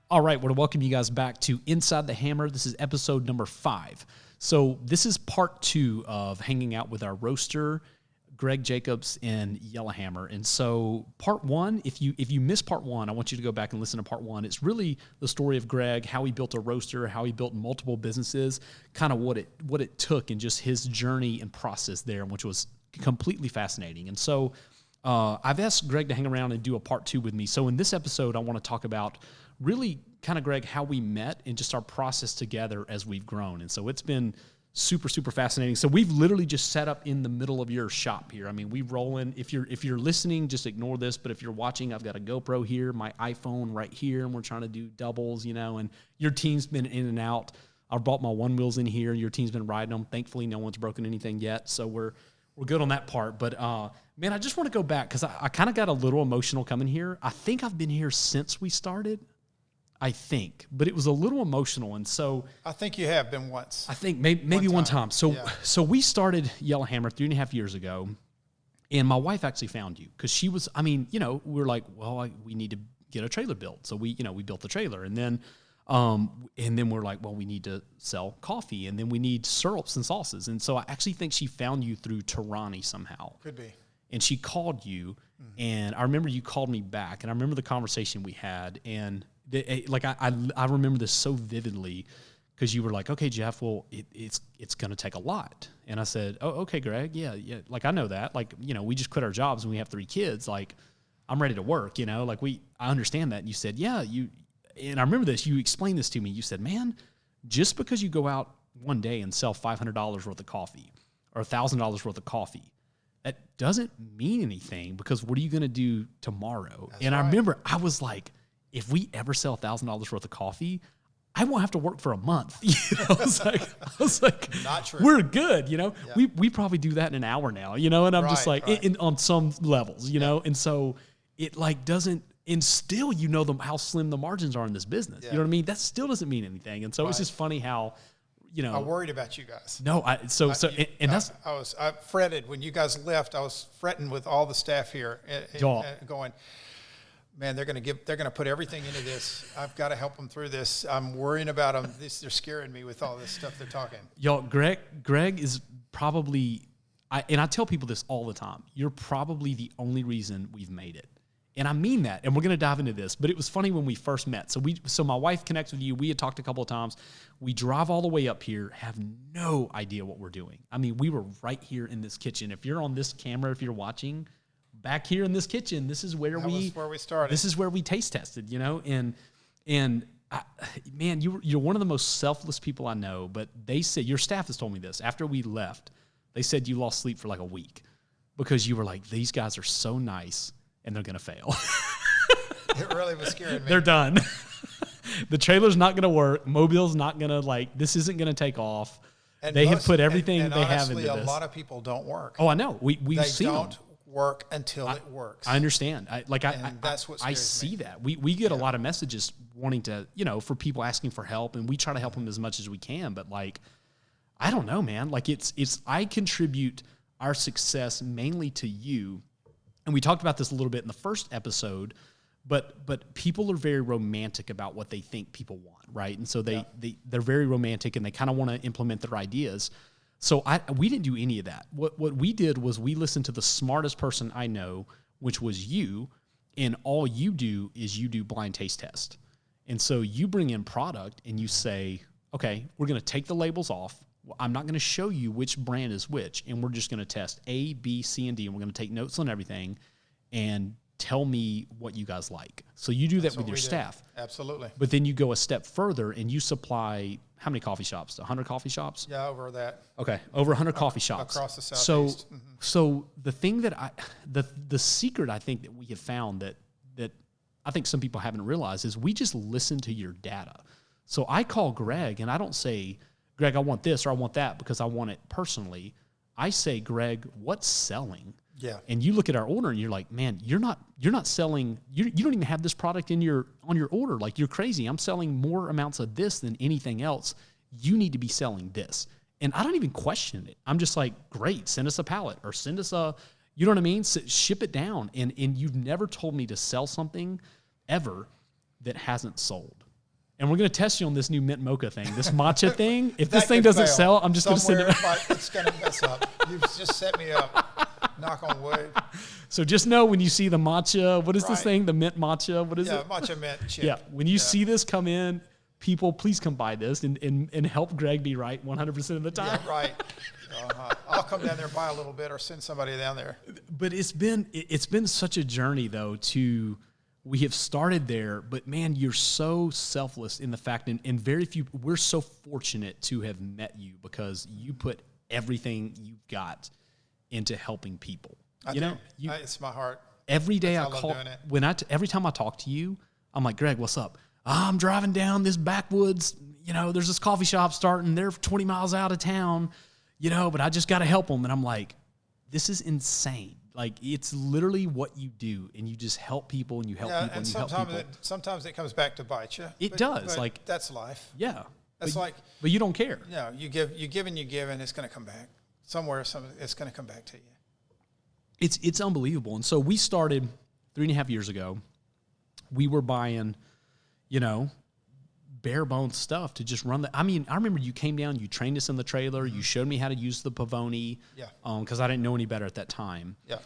All right, we're to welcome you guys back to Inside the Hammer. This is episode number 5. So this is part 2 of hanging out with our roaster, Greg Jacobs and Yellowhammer. And so part 1, if you missed part 1, I want you to go back and listen to part 1. It's really the story of Greg, how he built a roaster, how he built multiple businesses, kind of what it took and just his journey and process there, which was completely fascinating. And so I've asked Greg to hang around and do a part 2 with me. So in this episode, I want to talk about really kind of, Greg, how we met and just our process together as we've grown. And so it's been super, super fascinating. So we've literally just set up in the middle of your shop here. I mean, we roll in. If you're listening, just ignore this. But if you're watching, I've got a GoPro here, my iPhone right here, and we're trying to do doubles, and your team's been in and out. I've brought my one wheels in here. Your team's been riding them. Thankfully, no one's broken anything yet. So we're good on that part. But, man, I just want to go back because I kind of got a little emotional coming here. I think I've been here since we started. But it was a little emotional, and so I think you have been once. I think maybe one time. So we started Yellowhammer 3.5 years ago, and my wife actually found you because she was. We're like, well, we need to get a trailer built, so we built the trailer, and then we're like, well, we need to sell coffee, and then we need syrups and sauces, and so I actually think she found you through Tarani somehow. Could be. And she called you, and I remember you called me back, and I remember the conversation we had, and I remember this so vividly because you were like, okay, Jeff, well, it's going to take a lot. And I said, oh, okay, Greg, yeah. Like, I know that. Like, we just quit our jobs and we have 3 kids. Like, I'm ready to work, I understand that. And you said, yeah, and I remember this, you explained this to me. You said, man, just because you go out one day and sell $500 worth of coffee or $1,000 worth of coffee, that doesn't mean anything because what are you going to do tomorrow? That's right. I remember I was like, if we ever sell $1,000 worth of coffee, I won't have to work for a month. I was like, not true. We're good. Yeah. We probably do that in an hour now, and I'm just like, on some levels, and so it doesn't, and still, how slim the margins are in this business. Yeah. You know what I mean? That still doesn't mean anything. And so it's just funny how, I worried about you guys. No, I fretted when you guys left. I was fretting with all the staff here, going, man, they're going to put everything into this. I've got to help them through this. I'm worrying about them. They're scaring me with all this stuff they're talking. Y'all, Greg is probably, I tell people this all the time. You're probably the only reason we've made it. And I mean that, and we're going to dive into this. But it was funny when we first met. So my wife connects with you. We had talked a couple of times. We drive all the way up here, have no idea what we're doing. I mean, we were right here in this kitchen. If you're on this camera, if you're watching, back here in this kitchen, this is where we started. This is where we taste tested, man, you're one of the most selfless people I know. But they said, your staff has told me this after we left. They said you lost sleep for like a week because you were like, these guys are so nice. And they're going to fail. It really was scaring me. They're done. The trailer's not going to work. Mobile's not going to, this isn't going to take off. And they have put everything they have into this. A lot of people don't work. Oh, I know. We've seen them. They don't work until it works. I understand. That's what I see that. We get a lot of messages wanting to, for people asking for help, and we try to help them as much as we can. But, I don't know, man. I contribute our success mainly to you. And we talked about this a little bit in the first episode, but people are very romantic about what they think people want, right? And so they're very romantic, and they kind of want to implement their ideas. So we didn't do any of that. What we did was we listened to the smartest person I know, which was you, and all you do is you do blind taste test. And so you bring in product and you say, okay, we're going to take the labels off. I'm not going to show you which brand is which, and we're just going to test A, B, C, and D, and we're going to take notes on everything and tell me what you guys like. So you do that with your staff. Absolutely. But then you go a step further, and you supply how many coffee shops? 100 coffee shops? Yeah, over that. Okay, over 100 coffee shops. Across the Southeast. So the thing that the secret I think that we have found that I think some people haven't realized is we just listen to your data. So I call Greg, and I don't say, Greg, I want this or I want that because I want it personally. I say, Greg, what's selling? Yeah. And you look at our order and you're like, man, you're not selling, you don't even have this product on your order. Like, you're crazy. I'm selling more amounts of this than anything else. You need to be selling this. And I don't even question it. I'm just like, great, send us a pallet or send us you know what I mean? Ship it down. And you've never told me to sell something ever that hasn't sold. And we're going to test you on this new mint mocha thing, this matcha thing. If this thing doesn't sell, I'm just going to send it. It's going to mess up. You've just set me up. Knock on wood. So just know when you see the matcha, what is this thing? The mint matcha? What is it? Yeah, matcha mint chip. Yeah, when you see this come in, people, please come buy this and help Greg be right 100% of the time. Yeah, right. I'll come down there and buy a little bit or send somebody down there. But it's been such a journey, though, we have started there, but man, you're so selfless in the fact, and very few, we're so fortunate to have met you because you put everything you've got into helping people. It's my heart. Every day every time I talk to you, I'm like, Greg, what's up? I'm driving down this backwoods, there's this coffee shop starting, they're 20 miles out of town, but I just got to help them. And I'm like, this is insane. Like, it's literally what you do, and you just help people, and you help people, and you help people. Sometimes it comes back to bite you. It does. But like, that's life. Yeah. But you don't care. No, you give, and it's going to come back. Somewhere, it's going to come back to you. It's unbelievable. And so we started 3.5 years ago. We were buying, bare bones stuff to just run I remember you came down, you trained us in the trailer, you showed me how to use the Pavoni. Yeah. Because I didn't know any better at that time. Yeah.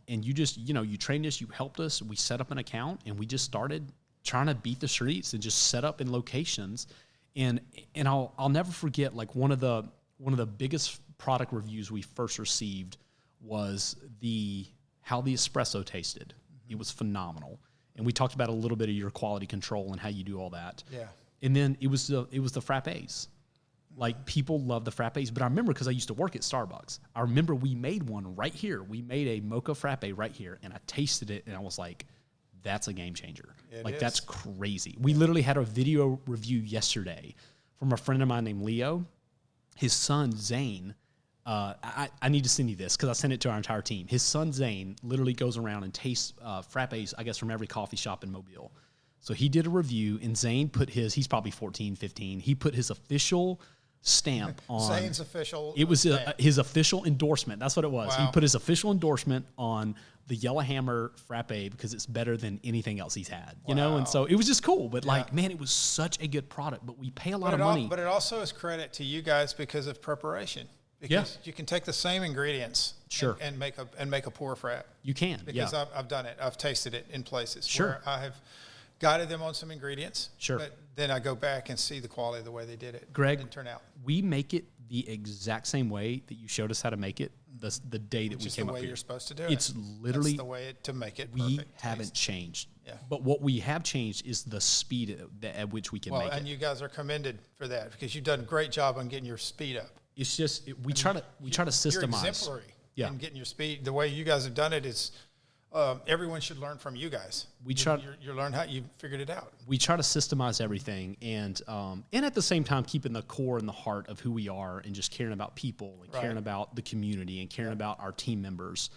And you just, you trained us, you helped us, we set up an account, and we just started trying to beat the streets and just set up in locations. And I'll never forget, like, one of the biggest product reviews we first received was how the espresso tasted. Mm-hmm. It was phenomenal. And we talked about a little bit of your quality control and how you do all that. Yeah. And then it was the frappes. Like, people love the frappes. But I remember, because I used to work at Starbucks, I remember we made one right here. We made a mocha frappe right here, and I tasted it, and I was like, that's a game changer. That's crazy. We literally had a video review yesterday from a friend of mine named Leo. His son, Zane, I need to send you this because I sent it to our entire team. His son, Zane, literally goes around and tastes frappes, I guess, from every coffee shop in Mobile. So he did a review, and Zane put he's probably 14, 15. He put his official stamp on. Zane's official. It was his official endorsement. That's what it was. Wow. He put his official endorsement on the Yellowhammer frappe because it's better than anything else he's had, And so it was just cool. But man, it was such a good product. But we pay a lot of money. But it also is credit to you guys because of preparation. Because you can take the same ingredients and make a pour frap. You can. Because I've done it. I've tasted it in places where I have guided them on some ingredients. Sure. But then I go back and see the quality of the way they did it. Greg, didn't turn out. We make it the exact same way that you showed us how to make it the day that we came up here. It's the way you're supposed to do it. It's literally the way to make it we perfect. Haven't changed. Yeah. But what we have changed is the speed at which we can make it. And you guys are commended for that because you've done a great job on getting your speed up. It's just we try to systemize. You're exemplary in getting your speed. The way you guys have done it is everyone should learn from you guys. You learn how you figured it out. We try to systemize everything, and at the same time keeping the core and the heart of who we are, and just caring about people and caring about the community and caring about our team members,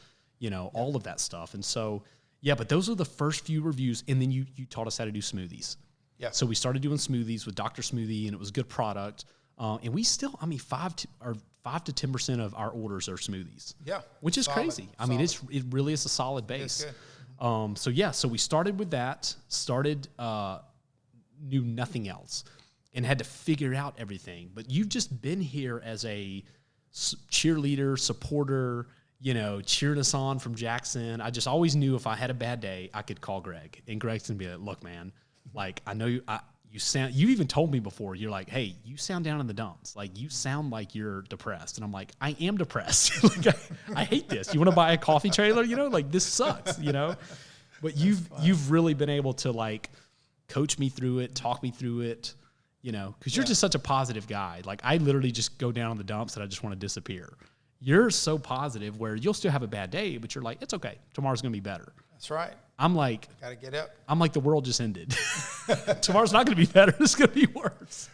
all of that stuff. And so but those are the first few reviews, and then you taught us how to do smoothies. Yeah. So we started doing smoothies with Dr. Smoothie, and it was a good product. And we still, 5 to 10% of our orders are smoothies. Yeah, which is crazy. I mean, it really is a solid base. So we started with that. Knew nothing else, and had to figure out everything. But you've just been here as a cheerleader, supporter. Cheering us on from Jackson. I just always knew if I had a bad day, I could call Greg, and Greg's gonna be like, "Look, man, like I know you." You even told me before, you're like, hey, you sound down in the dumps. Like, you sound like you're depressed. And I'm like, I am depressed. I hate this. You want to buy a coffee trailer? This sucks, But you've really been able to, coach me through it, talk me through it, because you're just such a positive guy. Like, I literally just go down in the dumps and I just want to disappear. You're so positive where you'll still have a bad day, but you're like, it's okay. Tomorrow's going to be better. That's right. I'm like, gotta get up. I'm like, the world just ended. Tomorrow's not going to be better. It's going to be worse.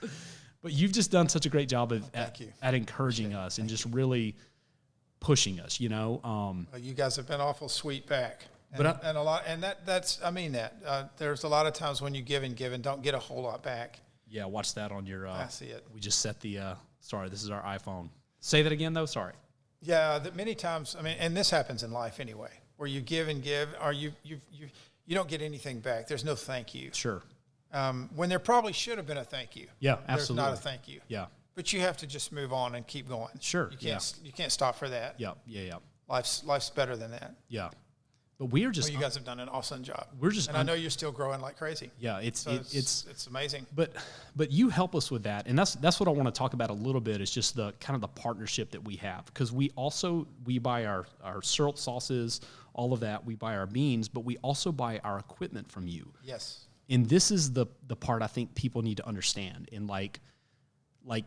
But you've just done such a great job at encouraging us and just really pushing us. You guys have been awful sweet back, and a lot. And that's I mean that. There's a lot of times when you give and don't get a whole lot back. Yeah, watch that on your. I see it. We just set the. Sorry, this is our iPhone. Say that again, though. Sorry. Yeah, that many times. I mean, and this happens in life anyway, where you give and give, or you don't get anything back. There's no thank you. Sure. when there probably should have been a thank you. Yeah, absolutely. There's not a thank you. Yeah. But you have to just move on and keep going. Sure. You can't stop for that. Yeah. Yeah. Yeah. Life's better than that. Yeah. But we are just. Well, you guys have done an awesome job. We're just. And I know you're still growing like crazy. Yeah. It's amazing. But you help us with that, and that's what I want to talk about a little bit. Is just the kind of the partnership that we have, because we buy our syrup sauces, all of that. We buy our beans, but we also buy our equipment from you. Yes. And this is the part I think people need to understand. And like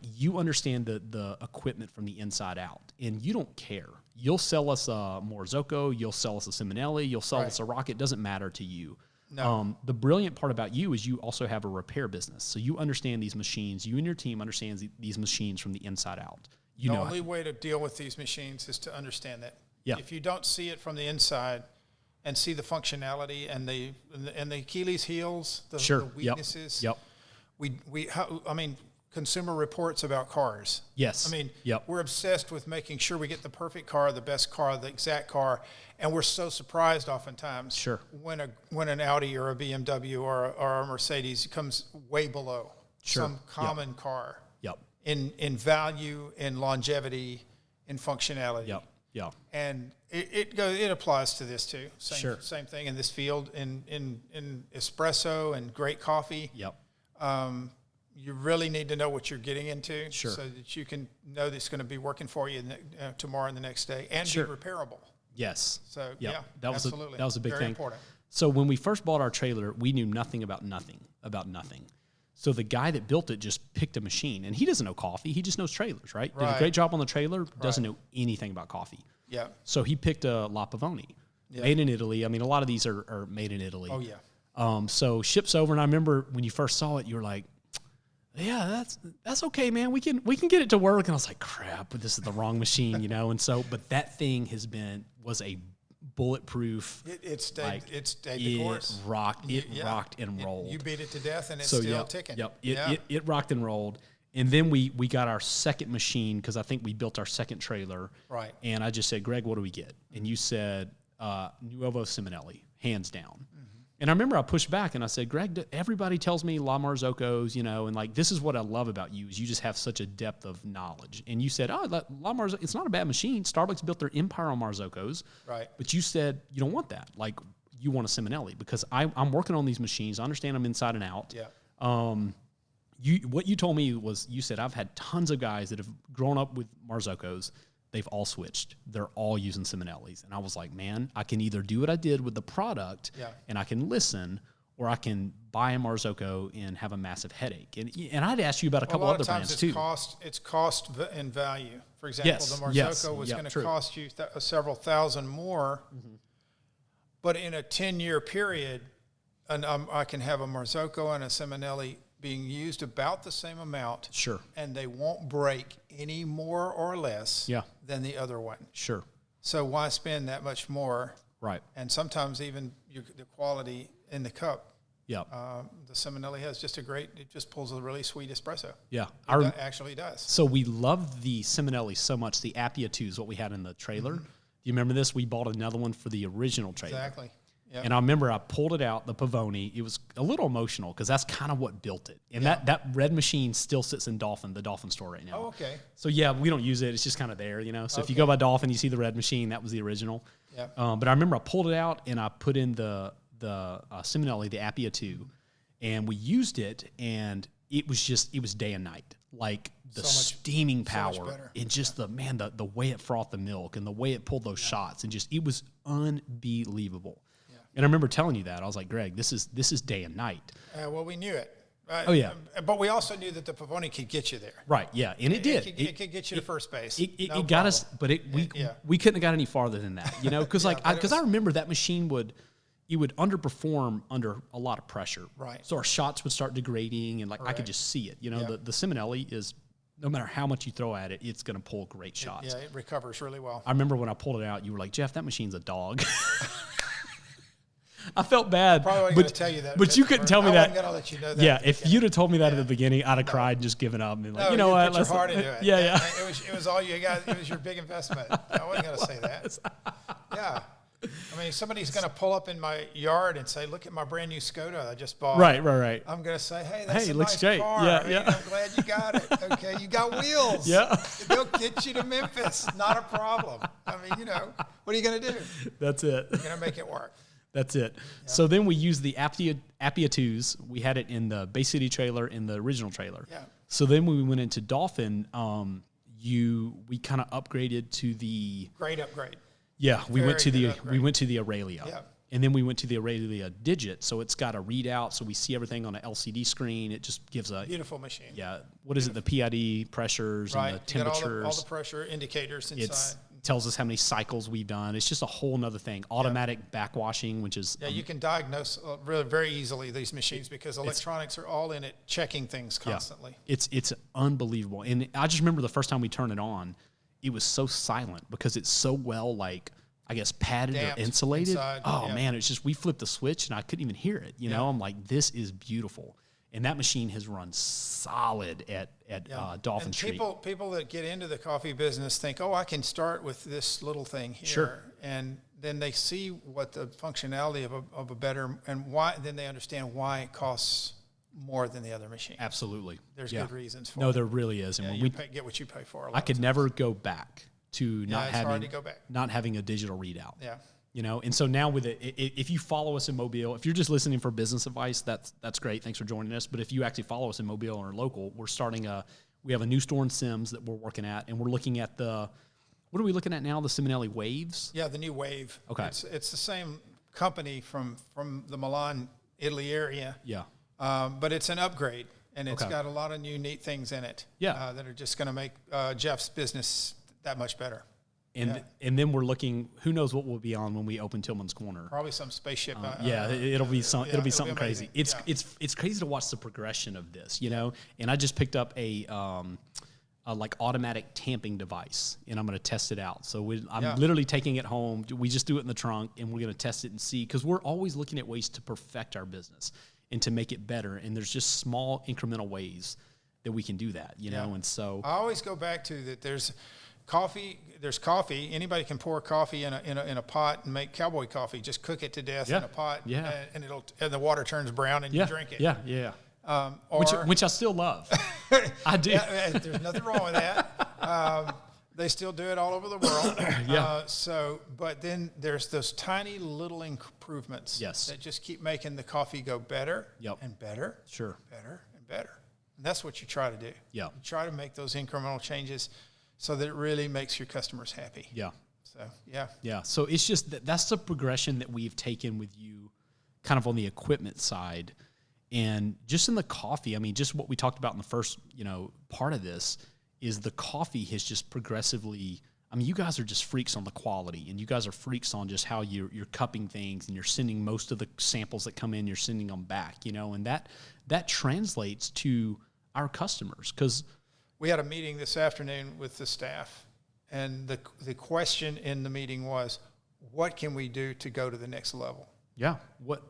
you understand the equipment from the inside out, and you don't care. You'll sell us a Marzocco, you'll sell us a Simonelli, you'll sell us a Rocket. It doesn't matter to you. No. The brilliant part about you is you also have a repair business. So you understand these machines. You and your team understands these machines from the inside out. The only way to deal with these machines is to understand that. Yeah. If you don't see it from the inside and see the functionality and the Achilles heels, the weaknesses. Yep. Consumer reports about cars. Yes. We're obsessed with making sure we get the perfect car, the best car, the exact car, and we're so surprised oftentimes when an Audi or a BMW or a Mercedes comes way below some common car. Yep. In value, in longevity, in functionality. Yep. Yeah. And it applies to this too. Same thing in this field in espresso and great coffee. Yep. You really need to know what you're getting into so that you can know that it's going to be working for you tomorrow and the next day and be repairable. Yes. So, that was absolutely. That was a big Very thing. Important. So when we first bought our trailer, we knew nothing about nothing. So the guy that built it just picked a machine, and he doesn't know coffee. He just knows trailers, right? Did a great job on the trailer, doesn't know anything about coffee. Yeah. So he picked a La Pavoni, made in Italy. I mean, a lot of these are made in Italy. Oh, yeah. So ships over, and I remember when you first saw it, you were like, yeah, that's okay, man. We can get it to work. And I was like, crap, but this is the wrong machine, And so, but that thing was a bulletproof. It stayed the course. It rocked and rolled. You beat it to death, and it's still ticking. Yep. It rocked and rolled. And then we got our second machine, because I think we built our second trailer. Right. And I just said, Greg, what do we get? And you said, Nuovo Simonelli, hands down. And I remember I pushed back and I said, Greg, everybody tells me La Marzoccos, and like, this is what I love about you is you just have such a depth of knowledge. And you said, La Marzocco, it's not a bad machine. Starbucks built their empire on Marzoccos. Right. But you said, you don't want that. Like, you want a Simonelli, because I'm working on these machines. I understand them inside and out. Yeah. What you told me was, you said, I've had tons of guys that have grown up with Marzoccos. They've all switched. They're all using Simonellis. And I was like, man, I can either do what I did with the product and I can listen, or I can buy a Marzocco and have a massive headache. And I'd ask you about a couple other brands too. It's cost and value. For example, the Marzocco was going to cost you several thousand more, but in a 10-year period, and I can have a Marzocco and a Simonelli being used about the same amount. Sure. And they won't break any more or less than the other one. Sure. So why spend that much more? Right. And sometimes even the quality in the cup. Yeah. The Simonelli has it just pulls a really sweet espresso. Yeah. It actually does. So we love the Simonelli so much. The Appia 2 is what we had in the trailer. Do you remember this? We bought another one for the original trailer. Exactly. Yep. And I remember I pulled it out, the Pavoni. It was a little emotional because that's kind of what built it. And that red machine still sits in the Dolphin store right now. Oh, okay. So, yeah, we don't use it. It's just kind of there, So if you go by Dolphin, you see the red machine. That was the original. Yeah. But I remember I pulled it out and I put in the Simonelli, the Appia 2, and we used it, and it was day and night. Like the steaming power and just the way it frothed the milk and the way it pulled those shots, and it was unbelievable. And I remember telling you that. I was like, Greg, this is day and night. Well, we knew it. Oh, yeah. But we also knew that the Pavoni could get you there. Right, yeah. And it did. It could get you to first base. It got us, but we couldn't have got any farther than that, Because I remember that machine would underperform under a lot of pressure. Right. So our shots would start degrading, and I could just see it. The Simonelli is, no matter how much you throw at it, it's going to pull great shots. It recovers really well. I remember when I pulled it out, you were like, Jeff, that machine's a dog. I felt bad. Probably wasn't going to tell you that. But you couldn't tell me that. I wasn't going to let you know that. Yeah, if you'd have told me that at the beginning, I'd have cried and just given up and been like, you what? Put your heart into it. Yeah. It was all you got. It was your big investment. I wasn't going to say that. Yeah. I mean, somebody's going to pull up in my yard and say, "Look at my brand new Skoda I just bought." Right. I'm going to say, "Hey, that's a looks nice great. car. Yeah, I mean, yeah. I'm glad you got it. Okay, you got wheels. Yeah. They'll get you to Memphis. Not a problem. I mean, what are you going to do? That's it. You're going to make it work." That's it. Yeah. So then we used the Appia 2s. We had it in the Bay City trailer, in the original trailer. Yeah. So then when we went into Dolphin, we kind of upgraded to the great upgrade. Yeah, we went to the Aurelia. Yeah. And then we went to the Aurelia Digit, so it's got a readout, so we see everything on an LCD screen. It just gives a beautiful machine. Yeah, what is it? The PID pressures and the temperatures. All the pressure indicators inside. It tells us how many cycles we've done. It's just a whole nother thing. Automatic backwashing, which is you can diagnose really very easily these machines because electronics are all in it, checking things constantly. Yeah, it's unbelievable. And I just remember the first time we turned it on, it was so silent because it's so well padded damped or insulated. Inside, man, it's just we flipped the switch and I couldn't even hear it. You know, I'm like, this is beautiful. And that machine has run solid at Dolphin Street. People that get into the coffee business think, I can start with this little thing here. Sure. And then they see what the functionality of a better, and why. Then they understand why it costs more than the other machine. Absolutely. There's good reasons for it. No, there really is. And when we get what you pay for. I could never go back to not having a digital readout. Yeah. And so now with it, if you follow us in Mobile, if you're just listening for business advice, that's great. Thanks for joining us. But if you actually follow us in Mobile or local, we have a new store in Sims that we're working at, and we're looking at what are we looking at now? The Simonelli Waves? Yeah, the new Wave. Okay. It's the same company from the Milan, Italy area. Yeah. But it's an upgrade, and it's got a lot of new neat things in it. Yeah. That are just going to make Jeff's business that much better. And then we're looking. Who knows what we'll be on when we open Tillman's Corner? Probably some spaceship. It'll be something crazy. Amazing. It's crazy to watch the progression of this, And I just picked up a automatic tamping device, and I'm going to test it out. So I'm literally taking it home. We just do it in the trunk, and we're going to test it and see, because we're always looking at ways to perfect our business and to make it better. And there's just small incremental ways that we can do that, And so I always go back to that. There's coffee. Anybody can pour coffee in a pot and make cowboy coffee. Just cook it to death in a pot, and the water turns brown and you drink it. Yeah. Or which I still love. I do. There's nothing wrong with that. They still do it all over the world. But then there's those tiny little improvements that just keep making the coffee go better and better, better and better. And that's what you try to do. Yeah. You try to make those incremental changes so that it really makes your customers happy. Yeah. So, yeah. Yeah. So it's just that's the progression that we've taken with you kind of on the equipment side. And just in the coffee, I mean, just what we talked about in the first, part of this is the coffee has just progressively, I mean, you guys are just freaks on the quality, and you guys are freaks on just how you're cupping things, and you're sending most of the samples that come in, you're sending them back, and that translates to our customers. Because we had a meeting this afternoon with the staff, and the question in the meeting was, what can we do to go to the next level? Yeah.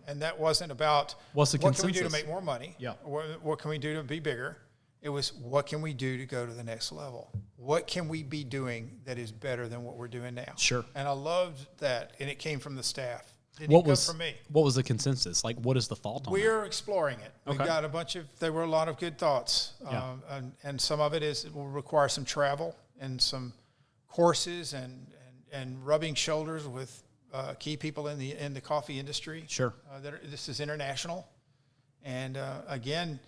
And that wasn't about what can we do to make more money? Yeah. What can we do to be bigger? It was, what can we do to go to the next level? What can we be doing that is better than what we're doing now? Sure. And I loved that, and it came from the staff. It didn't come from me. What was the consensus? Like, what is the thought on We're exploring it. Okay. We've got there were a lot of good thoughts. Yeah. And some of it will require some travel and some courses and rubbing shoulders with key people in the coffee industry. Sure. This is international. And again,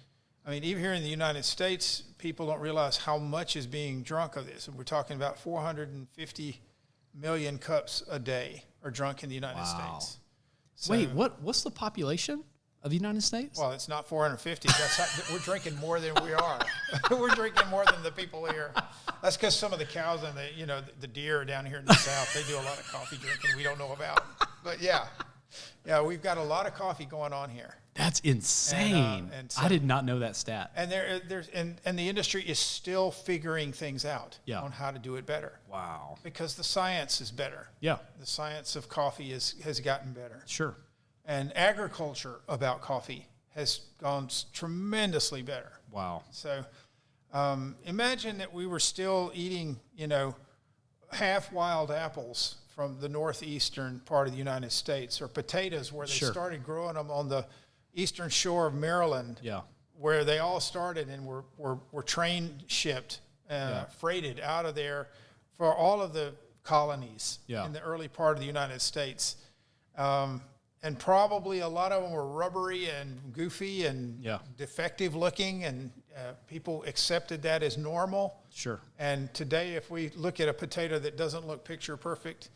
I mean, even here in the United States, people don't realize how much is being drunk of this. And we're talking about 450 million cups a day are drunk in the United States. So, wait, what's the population of the United States? Well, it's not 450. We're drinking more than we are. We're drinking more than the people here. That's because some of the cows and the deer down here in the South, they do a lot of coffee drinking we don't know about. But yeah, we've got a lot of coffee going on here. That's insane. And so, I did not know that stat. And the industry is still figuring things out on how to do it better. Wow. Because the science is better. Yeah. The science of coffee has gotten better. Sure. And agriculture about coffee has gone tremendously better. Wow. So imagine that we were still eating, half wild apples from the northeastern part of the United States, or potatoes where they started growing them on the eastern shore of Maryland, where they all started and were train shipped, freighted out of there for all of the colonies in the early part of the United States. And probably a lot of them were rubbery and goofy and defective looking, and people accepted that as normal. Sure. And today, if we look at a potato that doesn't look picture perfect,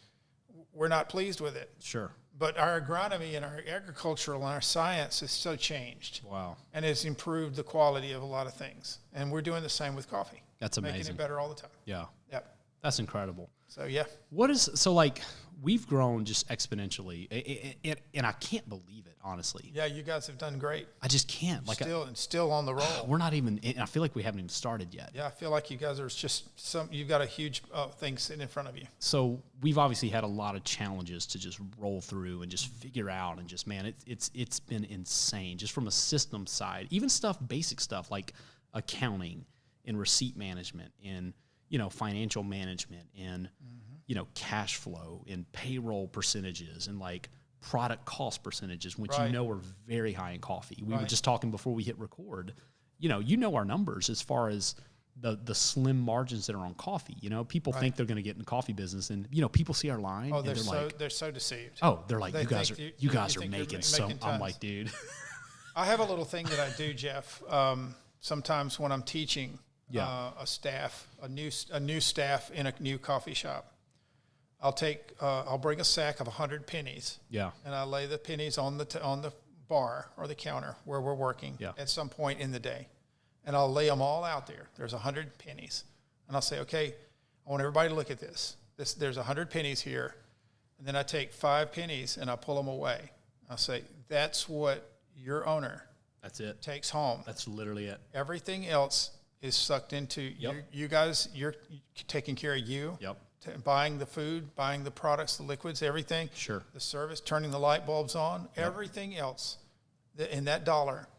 we're not pleased with it. Sure. But our agronomy and our agricultural and our science has so changed. Wow. And it's improved the quality of a lot of things. And we're doing the same with coffee. That's amazing. Making it better all the time. Yeah. Yep. That's incredible. So, yeah. We've grown just exponentially, and I can't believe it, honestly. Yeah, you guys have done great. I just can't. Still on the roll. We're not even, I feel like we haven't even started yet. Yeah, I feel like you guys are you've got a huge thing sitting in front of you. So we've obviously had a lot of challenges to just roll through and just figure out, and just, man, it's been insane, just from a system side, even basic stuff like accounting and receipt management and, financial management and, cash flow and payroll percentages and like product cost percentages, which are very high in coffee. We were just talking before we hit record. Our numbers as far as the slim margins that are on coffee. People think they're going to get in the coffee business, and people see our line. Oh, and they're so deceived. Oh, they're like, you guys are making so. Tons. I'm like, dude. I have a little thing that I do, Jeff. Sometimes when I'm teaching a new staff in a new coffee shop, I'll bring a sack of 100 pennies. Yeah. And I lay the pennies on the bar or the counter where we're working at some point in the day. And I'll lay them all out there. There's 100 pennies. And I'll say, okay, I want everybody to look at this. There's 100 pennies here. And then I take 5 pennies and I pull them away. I'll say, that's what your owner takes home. That's literally it. Everything else is sucked into you guys. You're taking care of you. Yep. Buying the food, buying the products, the liquids, everything. Sure. The service, turning the light bulbs on, everything else in that dollar.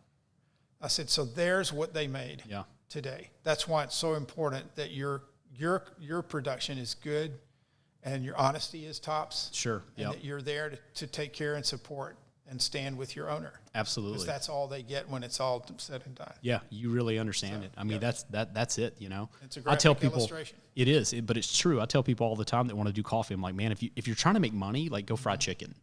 I said, so there's what they made today. That's why it's so important that your production is good and your honesty is tops. Sure. And that you're there to take care and support and stand with your owner. Absolutely. Because that's all they get when it's all said and done. Yeah, you really understand it. I mean, that's it, It's a graphic illustration. It is, but it's true. I tell people all the time that want to do coffee, I'm like, man, if you're trying to make money, like, go fried chicken.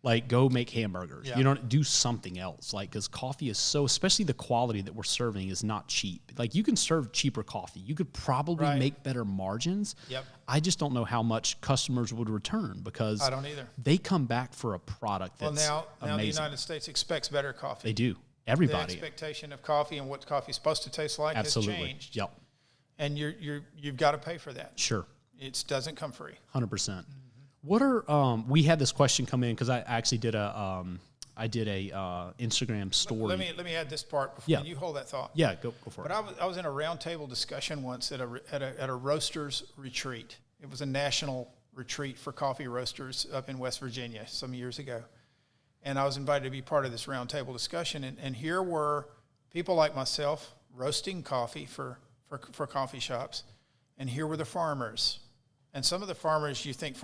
Like, go make hamburgers. Yeah. Do something else. Like, because coffee is especially the quality that we're serving is not cheap. Like, you can serve cheaper coffee. You could probably make better margins. Yep. I just don't know how much customers would return, because I don't either. They come back for a product that's now amazing. The United States expects better coffee. They do. Everybody. The expectation of coffee and what coffee's supposed to taste like has changed. Yep. And you've got to pay for that. Sure. It doesn't come free. 100%. What are we had this question come in because I actually did a Instagram story. Let me add this part before you hold that thought. Yeah, go for it. But I was in a roundtable discussion once at a roasters retreat. It was a national retreat for coffee roasters up in West Virginia some years ago, and I was invited to be part of this roundtable discussion. And here were people like myself roasting coffee for coffee shops, and here were the farmers. And some of the farmers, you think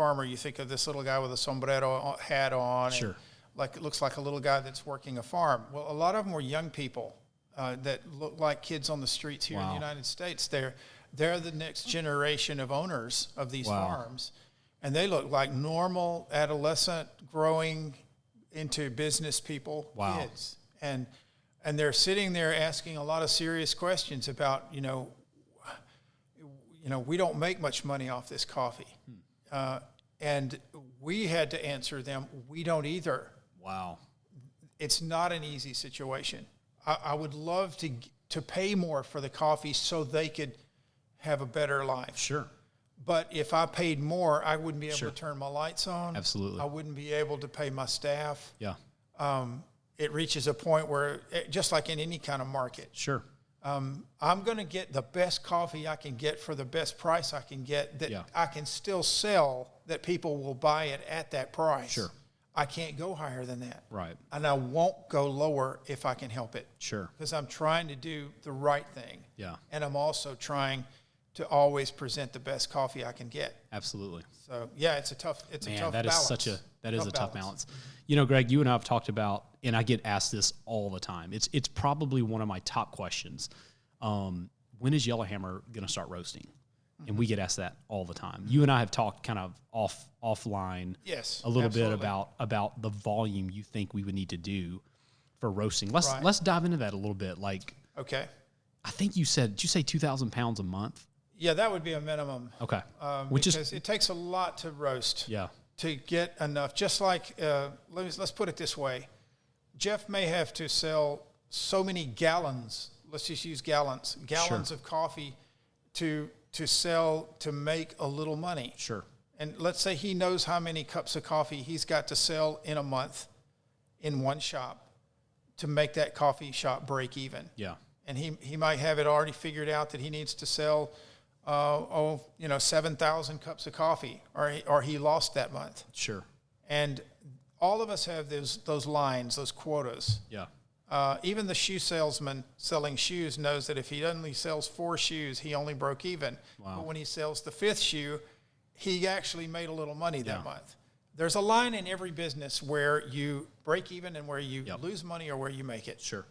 of this little guy with a sombrero hat on. Sure. And it looks like a little guy that's working a farm. Well, a lot of them were young people that look like kids on the streets here in the United States. They're the next generation of owners of these farms. And they look like normal, adolescent, growing into business people, kids. And they're sitting there asking a lot of serious questions about, we don't make much money off this coffee. And we had to answer them, we don't either. Wow. It's not an easy situation. I would love to pay more for the coffee so they could have a better life. Sure. But if I paid more, I wouldn't be able to turn my lights on. Absolutely. I wouldn't be able to pay my staff. Yeah. It reaches a point where, just like in any kind of market. Sure. I'm going to get the best coffee I can get for the best price I can get that I can still sell, that people will buy it at that price. Sure. I can't go higher than that. Right. And I won't go lower if I can help it. Sure. Because I'm trying to do the right thing. Yeah. And I'm also trying to always present the best coffee I can get. Absolutely. So yeah, it's a tough balance. That is a tough balance. You know, Greg, you and I have talked about, and I get asked this all the time. It's probably one of my top questions. When is Yellowhammer going to start roasting? And we get asked that all the time. You and I have talked kind of offline, yes, a little bit about the volume you think we would need to do for roasting. Let's dive into that a little bit. Like, okay, I think you said, did you say 2,000 pounds a month? Yeah, that would be a minimum. Okay, because it takes a lot to roast. Yeah. To get enough, just like let's put it this way, Jeff may have to sell so many gallons. Let's just use gallons sure. of coffee to sell to make a little money. Sure. And let's say he knows how many cups of coffee he's got to sell in a month in one shop to make that coffee shop break even. Yeah. And he might have it already figured out that he needs to sell 7,000 cups of coffee, or he lost that month. Sure. And all of us have those lines, those quotas. Yeah. Even the shoe salesman selling shoes knows that if he only sells 4 shoes, he only broke even. Wow. But when he sells the 5th shoe, he actually made a little money that month. There's a line in every business where you break even and where you lose money or where you make it. Sure.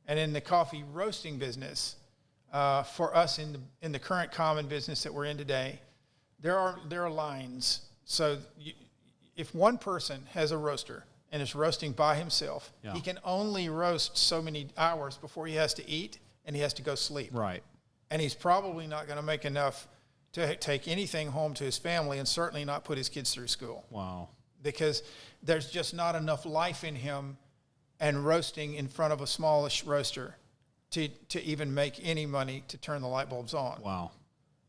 And in the coffee roasting business, for us in the current common business that we're in today, there are lines. So if one person has a roaster and is roasting by himself, he can only roast so many hours before he has to eat and he has to go sleep. Right. And he's probably not going to make enough to take anything home to his family, and certainly not put his kids through school. Wow. Because there's just not enough life in him and roasting in front of a smallish roaster to even make any money to turn the light bulbs on. Wow.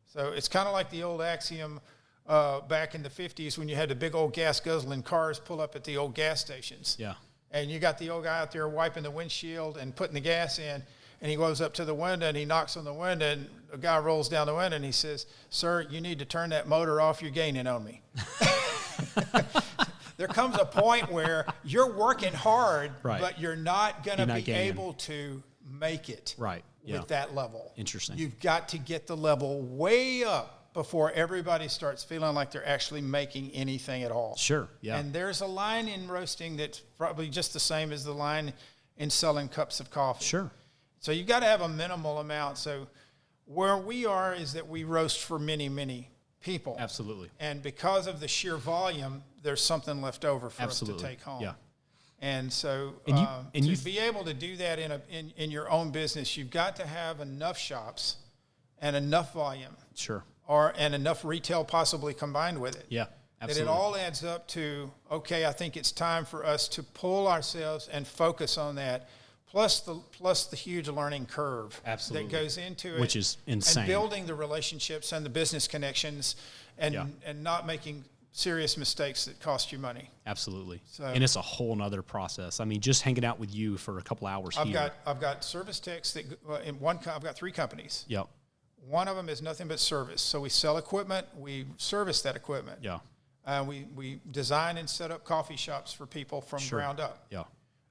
So it's kind of like the old axiom back in the 50s when you had the big old gas guzzling cars pull up at the old gas stations. Yeah. And you got the old guy out there wiping the windshield and putting the gas in, and he goes up to the window and he knocks on the window, and a guy rolls down the window and he says, "Sir, you need to turn that motor off. You're gaining on me." There comes a point where you're working hard, but you're not going to be able to make it with that level. Interesting. You've got to get the level way up before everybody starts feeling like they're actually making anything at all. Sure, yeah. And there's a line in roasting that's probably just the same as the line in selling cups of coffee. Sure. So you've got to have a minimal amount. So where we are is that we roast for many, many people. Absolutely. And because of the sheer volume, there's something left over for us to take home. Yeah. And so to be able to do that in your own business, you've got to have enough shops and enough volume. Sure. And enough retail possibly combined with it. Yeah, absolutely. That it all adds up to, okay, I think it's time for us to pull ourselves and focus on that. Plus the huge learning curve that goes into it, which is insane. And building the relationships and the business connections, and not making serious mistakes that cost you money. Absolutely. So, and it's a whole nother process. I mean, just hanging out with you for a couple hours I've got service techs that I've got 3 companies. Yep. One of them is nothing but service. So we sell equipment, we service that equipment. Yeah. We design and set up coffee shops for people from ground up. Yeah.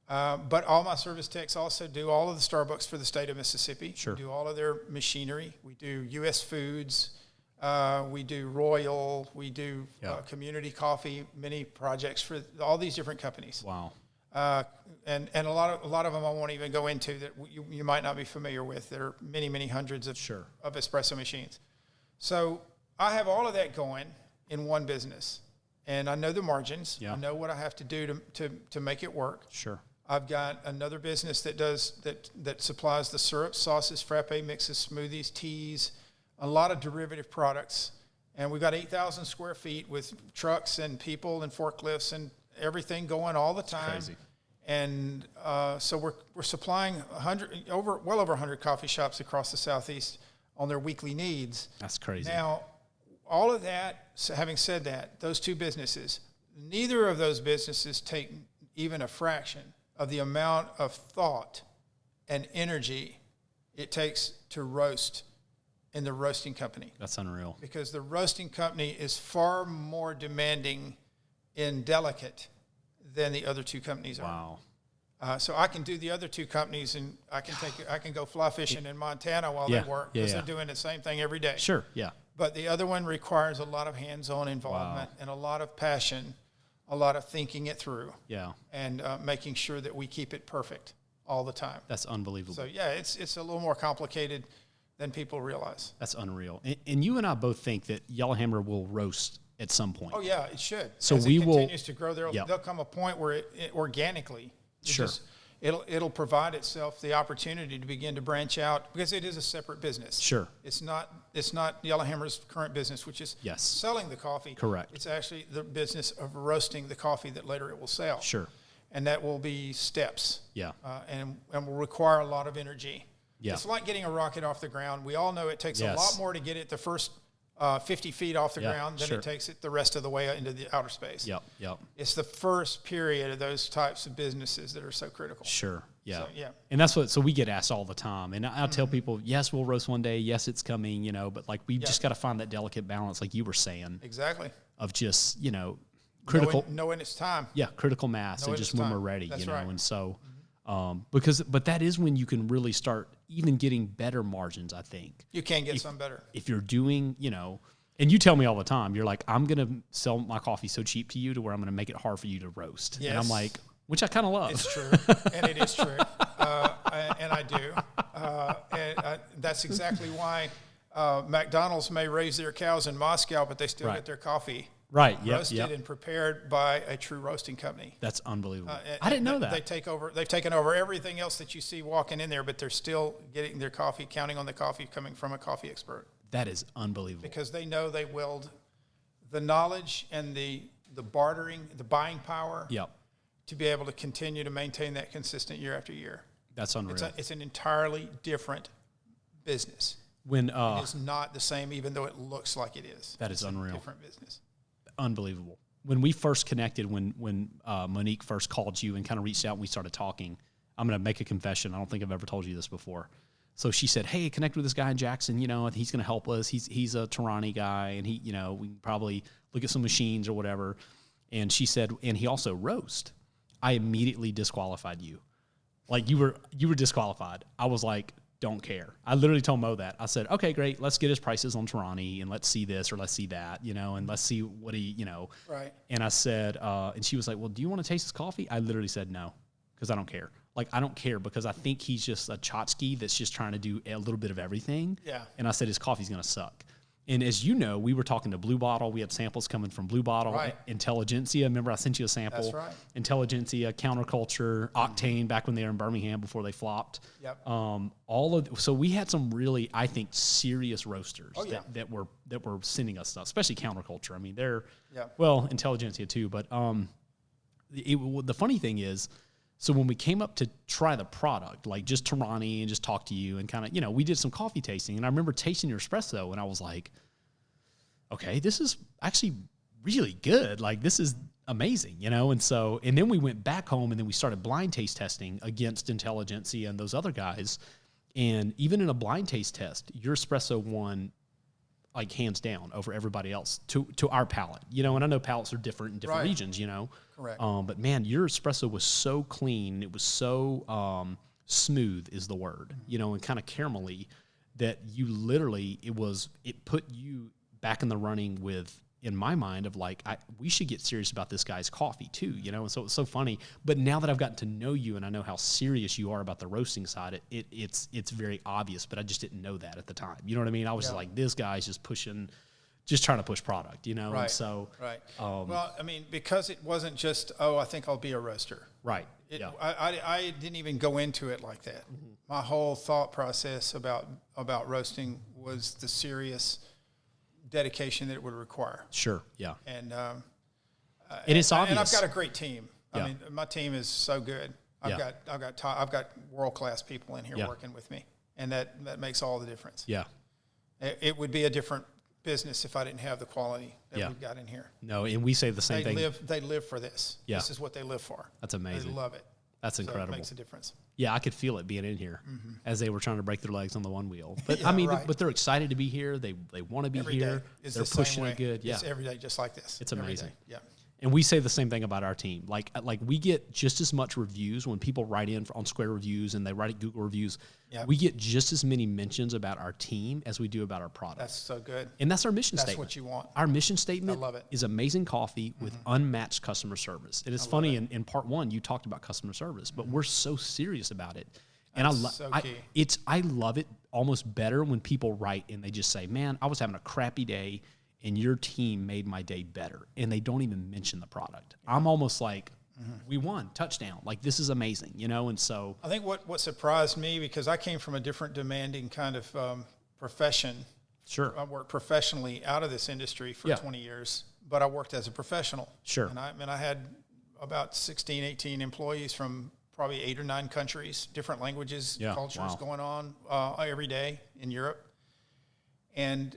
But all my service techs also do all of the Starbucks for the state of Mississippi. Sure. We do all of their machinery. We do U.S. Foods. We do Royal. We do community coffee, many projects for all these different companies. Wow. And a lot of them I won't even go into that you might not be familiar with. There are many, many hundreds of espresso machines. So I have all of that going in one business, and I know the margins. Yeah. I know what I have to do to make it work. Sure. I've got another business that supplies the syrups, sauces, frappe mixes, smoothies, teas, a lot of derivative products. And we've got 8,000 square feet with trucks and people and forklifts and everything going all the time. That's crazy. And so we're supplying well over 100 coffee shops across the Southeast on their weekly needs. That's crazy. Now, all of that, having said that, those 2 businesses, neither of those businesses take even a fraction of the amount of thought and energy it takes to roast in the roasting company. That's unreal. Because the roasting company is far more demanding and delicate than the other 2 companies are. Wow. So I can do the other two companies, and I can go fly fishing in Montana while they work, because they're doing the same thing every day. Sure, yeah. But the other one requires a lot of hands-on involvement and a lot of passion, a lot of thinking it through. Yeah. And making sure that we keep it perfect all the time. That's unbelievable. So yeah, it's a little more complicated than people realize. That's unreal. And you and I both think that Yellowhammer will roast at some point. Oh yeah, it should. So as we it will continues to grow, there'll come a point where it organically, it'll provide itself the opportunity to begin to branch out, because it is a separate business. Sure. It's not Yellowhammer's current business, which is selling the coffee. Correct. It's actually the business of roasting the coffee that later it will sell. Sure. And that will be steps. Yeah. And will require a lot of energy. Yeah. It's like getting a rocket off the ground. We all know it takes a lot more to get it the first 50 feet off the ground than it takes it the rest of the way into the outer space. Yep. It's the first period of those types of businesses that are so critical. Sure. Yeah. So, And that's so we get asked all the time. And I'll tell people, yes, we'll roast one day. Yes, it's coming, but like we just got to find that delicate balance, like you were saying. Exactly. Of just, critical. Knowing it's time. Yeah. Critical mass and just when we're ready, That's right. And so, but that is when you can really start even getting better margins, I think. You can get some better. If you're doing, and you tell me all the time, you're like, I'm going to sell my coffee so cheap to you to where I'm going to make it hard for you to roast. Yes. And I'm like, which I kind of love. It's true. And it is true. And I do. That's exactly why McDonald's may raise their cows in Moscow, but they still get their coffee roasted and prepared by a true roasting company. That's unbelievable. I didn't know that. They've taken over everything else that you see walking in there, but they're still getting their coffee, counting on the coffee coming from a coffee expert. That is unbelievable. Because they know they wield the knowledge and the bartering, the buying power to be able to continue to maintain that consistent year after year. That's unreal. It's an entirely different business. It is not the same, even though it looks like it is. That is unreal. Different business. Unbelievable. When we first connected, when Monique first called you and kind of reached out and we started talking, I'm going to make a confession. I don't think I've ever told you this before. So she said, hey, connect with this guy in Jackson, he's going to help us. He's a Tarani guy, and we can probably look at some machines or whatever. And she said, and he also roast. I immediately disqualified you. Like you were disqualified. I was like, don't care. I literally told Mo that. I said, okay, great. Let's get his prices on Tarani and let's see this or let's see that, and let's see what he, Right. And I said, and she was like, well, do you want to taste his coffee? I literally said no, because I don't care. Like, I don't care because I think he's just a tchotchke that's just trying to do a little bit of everything. Yeah. And I said, his coffee's going to suck. And as you know, we were talking to Blue Bottle. We had samples coming from Blue Bottle. Right. Intelligentsia. Remember I sent you a sample? That's right. Intelligentsia, Counterculture, Octane back when they were in Birmingham before they flopped. Yep. So we had some really, I think, serious roasters that were sending us stuff, especially Counterculture. I mean, they're, Intelligentsia too. But the funny thing is, so when we came up to try the product, like just Tarani and just talk to you and kind of, we did some coffee tasting. And I remember tasting your espresso and I was like, okay, this is actually really good. Like, this is amazing, And then we went back home and then we started blind taste testing against Intelligentsia and those other guys. And even in a blind taste test, your espresso won like hands down over everybody else to our palate, and I know palates are different in different regions, Correct. But man, your espresso was so clean. It was so smooth is the word, and kind of caramelly that you literally, it put you back in the running with, in my mind, of like, we should get serious about this guy's coffee too, and so it's so funny. But now that I've gotten to know you and I know how serious you are about the roasting side, it's very obvious, but I just didn't know that at the time. You know what I mean? I was just like, this guy's just trying to push product, Right. And so, right. Well, I mean, because it wasn't just, I think I'll be a roaster. Right. I didn't even go into it like that. Mm-hmm. My whole thought process about roasting was the serious dedication that it would require. Sure. Yeah. And it's obvious. And I've got a great team. I mean, my team is so good. I've got world-class people in here working with me, and that makes all the difference. Yeah. It would be a different business if I didn't have the quality that we've got in here. No, and we say the same thing. They live for this. Yeah. This is what they live for. That's amazing. They love it. That's incredible. It makes a difference. Yeah, I could feel it being in here as they were trying to break their legs on the one wheel. But but they're excited to be here. They want to be every here. Day is they're the pushing same way. it good. Yeah. It's every day just like this. It's amazing. Yeah. And we say the same thing about our team. Like we get just as much reviews when people write in on Square Reviews and they write Google Reviews. Yep. We get just as many mentions about our team as we do about our product. That's so good. And that's our mission statement. That's what you want. Our mission statement I love it. is amazing coffee with unmatched customer service. And it's funny, in part one, you talked about customer service, but we're so serious about it. And I love it almost better when people write and they just say, man, I was having a crappy day and your team made my day better. And they don't even mention the product. I'm almost like, we won, touchdown. Like, this is amazing, you know? And so I think what surprised me, because I came from a different demanding kind of profession. Sure. I worked professionally out of this industry for 20 years, but I worked as a professional. Sure. And I had about 16, 18 employees from probably 8 or 9 countries, different languages, cultures going on every day in Europe. And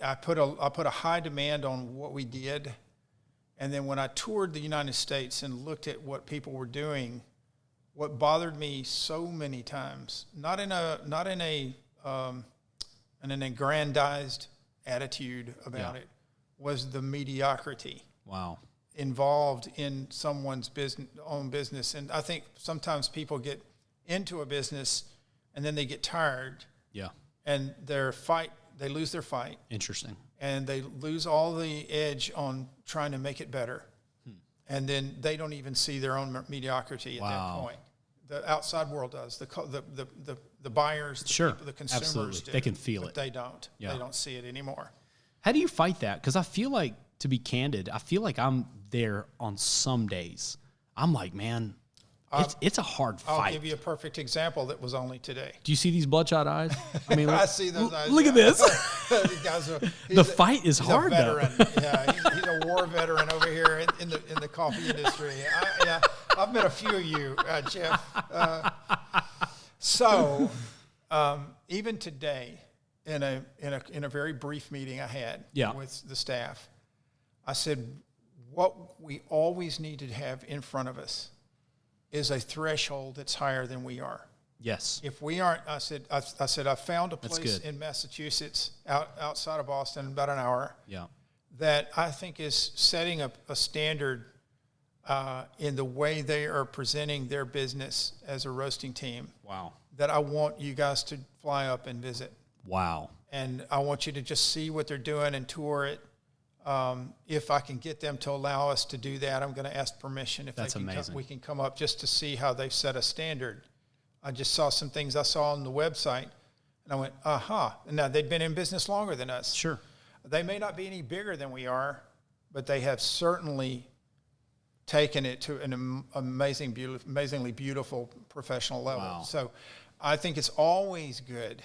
I put a high demand on what we did. And then when I toured the United States and looked at what people were doing, what bothered me so many times, not in an aggrandized attitude about it, was the mediocrity. Wow. Involved in someone's own business. And I think sometimes people get into a business and then they get tired. Yeah. And they lose their fight. Interesting. And they lose all the edge on trying to make it better. And then they don't even see their own mediocrity at that point. The outside world does. The buyers, the consumers absolutely. do. They can feel it. They don't. Yeah. They don't see it anymore. How do you fight that? Because I feel like, to be candid, I feel like I'm there on some days. I'm like, man, it's a hard fight. I'll give you a perfect example that was only today. Do you see these bloodshot eyes? I mean, I see those eyes. Look at this. The fight is hard, though. Yeah, he's a war veteran over here in the coffee industry. I've met a few of you, Jeff. So even today, in a very brief meeting I had with the staff, I said, what we always need to have in front of us is a threshold that's higher than we are. Yes. If we aren't, I said, I found a place in Massachusetts, outside of Boston, about an hour, that I think is setting a standard in the way they are presenting their business as a roasting team. Wow. That I want you guys to fly up and visit. Wow. And I want you to just see what they're doing and tour it. If I can get them to allow us to do that, I'm going to ask permission. If That's amazing. We can come up just to see how they've set a standard. I just saw some things I saw on the website, and I went, aha. Now, they'd been in business longer than us. Sure. They may not be any bigger than we are, but they have certainly taken it to an amazingly beautiful professional level. Wow. So I think it's always good.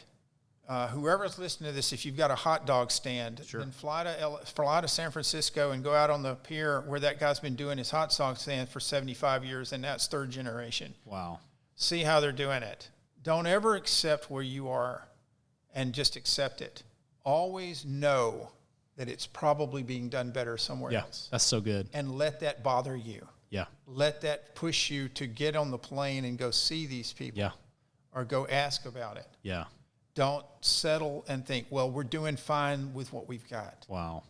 Whoever's listening to this, if you've got a hot dog stand, then fly to San Francisco and go out on the pier where that guy's been doing his hot dog stand for 75 years, and that's third generation. Wow. See how they're doing it. Don't ever accept where you are and just accept it. Always know that it's probably being done better somewhere else. That's so good. And let that bother you. Yeah. Let that push you to get on the plane and go see these people. Yeah. Or go ask about it. Yeah. Don't settle and think, well, we're doing fine with what we've got. Wow.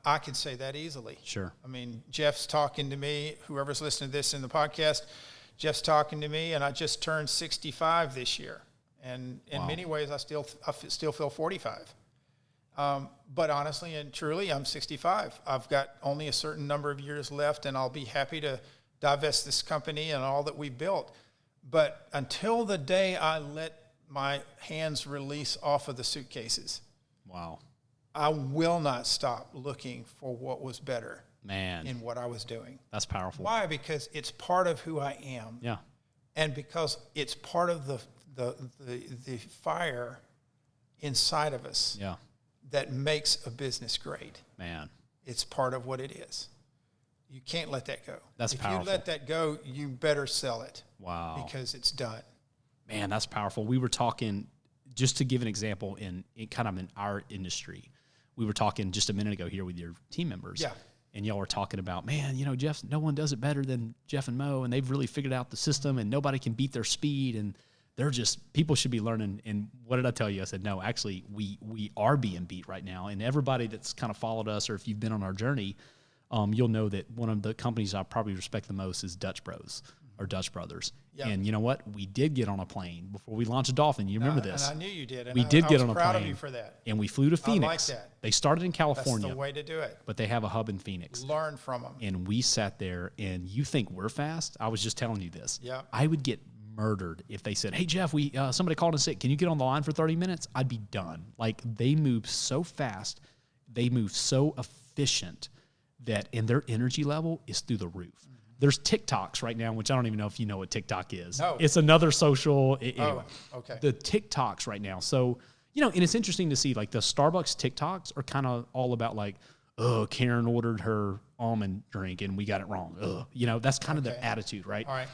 I can say that easily. Sure. I mean, Jeff's talking to me, whoever's listening to this in the podcast, Jeff's talking to me, and I just turned 65 this year. And in many ways, I still feel 45. But honestly and truly, I'm 65. I've got only a certain number of years left, and I'll be happy to divest this company and all that we built. But until the day I let my hands release off of the suitcases, I will not stop looking for what was better in what I was doing. That's powerful. Why? Because it's part of who I am. Yeah. And because it's part of the fire inside of us that makes a business great. Man. It's part of what it is. You can't let that go. That's powerful. If you let that go, you better sell it. Wow. Because it's done. Man, that's powerful. We were talking, just to give an example, in our industry, we were talking just a minute ago here with your team members. Yeah. And y'all were talking about, man, Jeff, no one does it better than Jeff and Mo, and they've really figured out the system, and nobody can beat their speed, and people should be learning. And what did I tell you? I said, no, actually, we are being beat right now. And everybody that's kind of followed us, or if you've been on our journey, you'll know that one of the companies I probably respect the most is Dutch Bros or Dutch Brothers. Yep. And you know what? We did get on a plane before we launched a Dolphin. You remember this? And I knew you did. And we did get on a plane. I was proud of you for that. And we flew to Phoenix. I like that. They started in California. That's the way to do it. But they have a hub in Phoenix. Learn from them. And we sat there, and you think we're fast? I was just telling you this. Yeah. I would get murdered if they said, hey, Jeff, somebody called in sick. Can you get on the line for 30 minutes? I'd be done. Like, they move so fast. They move so efficient that, and their energy level is through the roof. Mm-hmm. There's TikToks right now, which I don't even know if you know what TikTok is. No. It's another social. Anyway, okay. The TikToks right now. So, and it's interesting to see, like, the Starbucks TikToks are kind of all about, like, oh, Karen ordered her almond drink and we got it wrong. Ugh. That's kind of their attitude, right? All right.